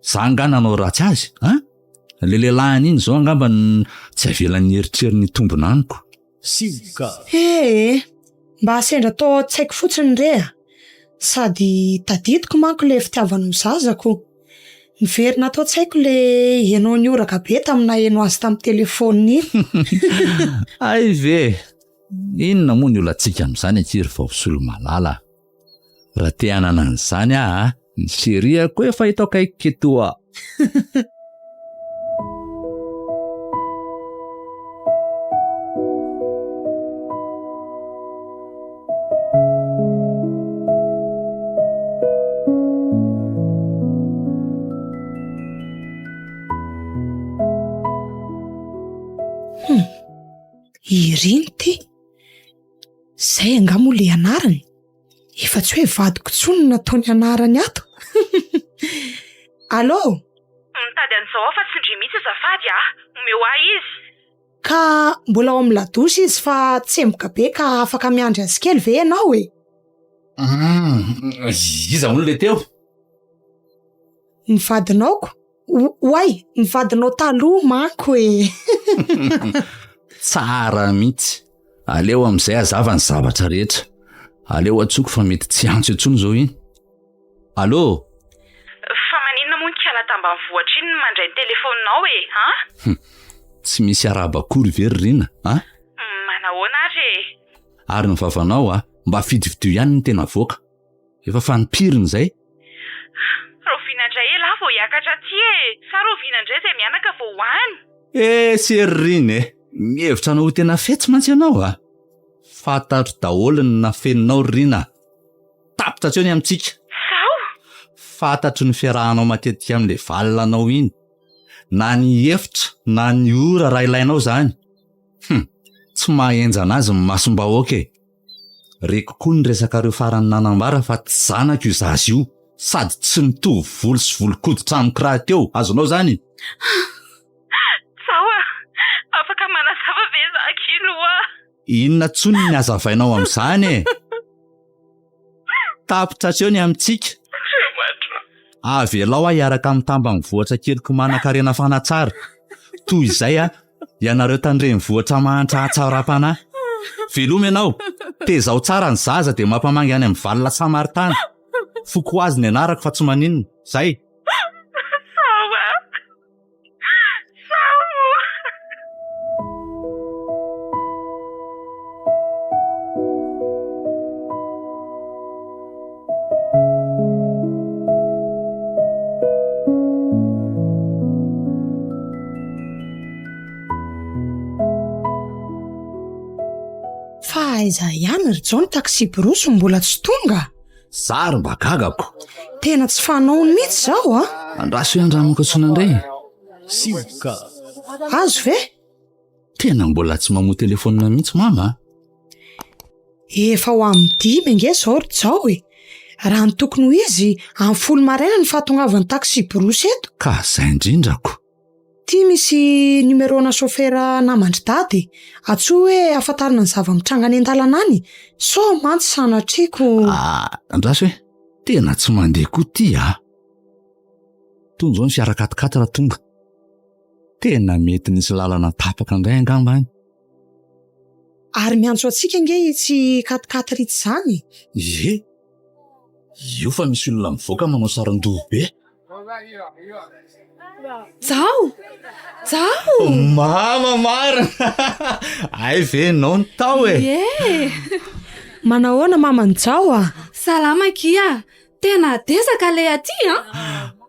Za nga nanao ratsy azy, ha? Le lelahany iny zao angamba tsy avelan'ny eritrerin'ny tombona aniko. Sivoka. Mba sendra tao tsy haiko fotsiny re a. Sady tadidiko manko le fitiavana zazako. Miverina tao tsy haiko le ianao ny oraka be tamina ianao azy tamin'ny telefony iny. Ay ve, inona moa ny olantsika amin'izany aky ry vaosolo malala. Raha te hanana an'izany a, ny seriako efa hitao kaiky ketoa. Iriny ty. Zay angamo le anarany. Efa tsy hoe vadiko tsony nataony anarany ato. Allô? Mitady an'izao fa tsy ndry mitsy azafady a. Omeo ahy izy. Ka mbola ao amin'ny ladosy izy fa tsemboka be ka afaka miandry azy kely ve ianao e? Iza moa le teo? Ny vadinaoko? Oay, ny vadinao taloha manko e. Tsara mitsy. aleo amin'izay azava ny zavatra rehetra. Aleo atsoko fa mety tsy antso intsony zao iny. Allô? Fa maninona moa ny kiala tambanivohitra iny mandray ny telefoninao e, ha? Tsy misy arabakory very rina, ha? Manahoana ary e? Ary ny vavanao mba fidividio ihany ny tena voaka. Efa fanimpiriny izay. Roviana indray e lahy vao hiakatra aty e. Sa roviana indray izay mianaka vao hoany. Serina e. Mihevitra anao tena fetsy mantsy ianao Fantatro daholo ny nafeninao rina. Tapitra tseo ny amintsika. Sao? Fantatro ny fiarahanao matetika amin'ilay valinanao iny. Na ny hefitra, na ny ora raha ilainao zany. Tsy mahenja anazy ny masom-bahoaka e. Reko koa ny resakareo farany nanambara fa tsy zanako io zazy io. Sady tsy mitovy volo sy volon-koditra amiko raha teo. Azonao zany? Sao afaka manazava ve zakilo Inona tsony ny azavainao amin'izany e? Tapitra tseo ny amintsika. Avelao hiaraka amin'ny tambanivohitra keliko manan-karena fanatsara. Toy izay ianareo tandrenivohitra mahantra hatsaram-panahy. Veloma ianao. Tezao tsara ny zaza dia mampamangy any amin'ny valina Samaritana. Foko azy ny anarako fa tsy maninona. Zay. Fa aiza ihany ry John taxi brosy mbola tsy tonga? Zary mba gagako. Tena tsy fanaony mihitsy zao Andraso iandramako tsonandray. Sioka. Azo ve? Tena mbola tsy mamoha telefonina mihitsy mama. Efa ho amin'ny 10 ange zao ry Jao e. Raha ny tokony ho izy amin'ny 10 maraina ny fahatongavan'ny taxi brosy eto. Ka zay indrindrako. Ty misy numerona sofera namandry dady. Atso hoe afatarina ny zava-mitranga any an-dalana any. So mantsy sanatriko. Andraso hoe tena tsy mandeha koa ty Tonga zao ny fiara 4x4 tonga. Tena mety nisy lalana tapaka indray angambany. Ary miantso atsika nge tsy 4x4 ity zany. Io fa misy olona mivoaka manao saran-doho be. Zao! Mama mara. Ay venao ny tao e. Manahoana mamany Jao Salama kia. Tena desaka le aty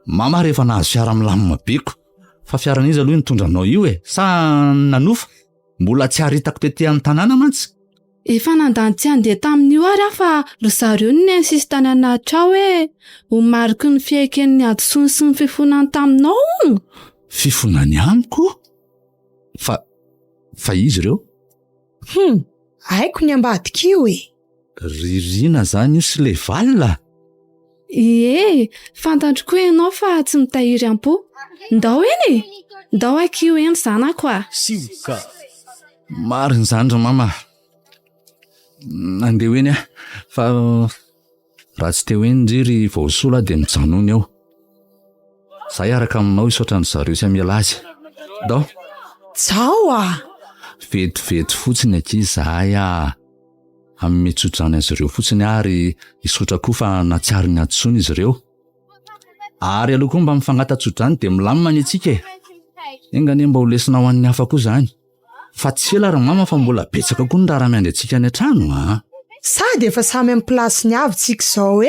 Mama rehefa nahazo fiara milamina beko. Fa fiaran'izy aloha nitondranao io e. Sa nanofa? Mbola tsy haritako tety amin'ny tanàna mantsy. Efa nandany tsy andeha tamin'io ary fa ry zareo ny insistany anatra hoe ho mariky ny fiaiken'ny adosony sy ny fifonany taminao. Fifonany amiko? Fa izy ireo? Haiko ny ambadik'io e. Ririna zany io sy le valina. Fantatro koa ianao fa tsy mitahiry ampo. Ndao eny ndao akio eny zanako Sioka. Mariny zany ry mama. Andeha eny fa raha tsy teo eny ndriry vao sola dia mijanony ao. Zay araka aminao isotra ny zareo sy amiela azy. Dao. Jao Vetivety fotsiny zahay amin'ny metsodrany azy ireo fotsiny ary isotra koa fa natsiary ny atsony izy ireo. Ary aloha koa mba mifangatatsodrany dia milamina ny antsika e. Engane mba ho lesina ho an'ny hafa koa zany. Fa tsy ela ry mama fa mbola betsaka koa ny raramiandry antsika any an-trano Sady efa samy amin'ny plasiny avy tsika zao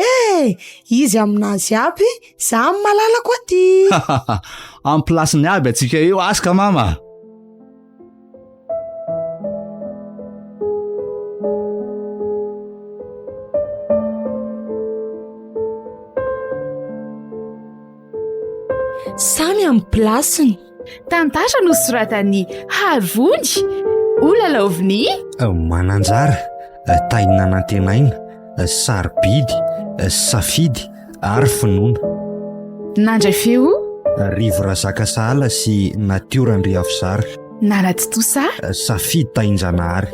Izy aminazy aby, za amin'ny malalako aty. Amin'ny plasiny aby atsika eo aska mama. Samy amin'ny plasiny. Tantara no soratany Harvony Olalaoviny Mananjara, tainina nantenaina, sarobidy, safidy ary finoana. Nandray feo Rivotra Zakasala sy Natiora Andriavisara. Nanaty tosa Safidy tainjanahary.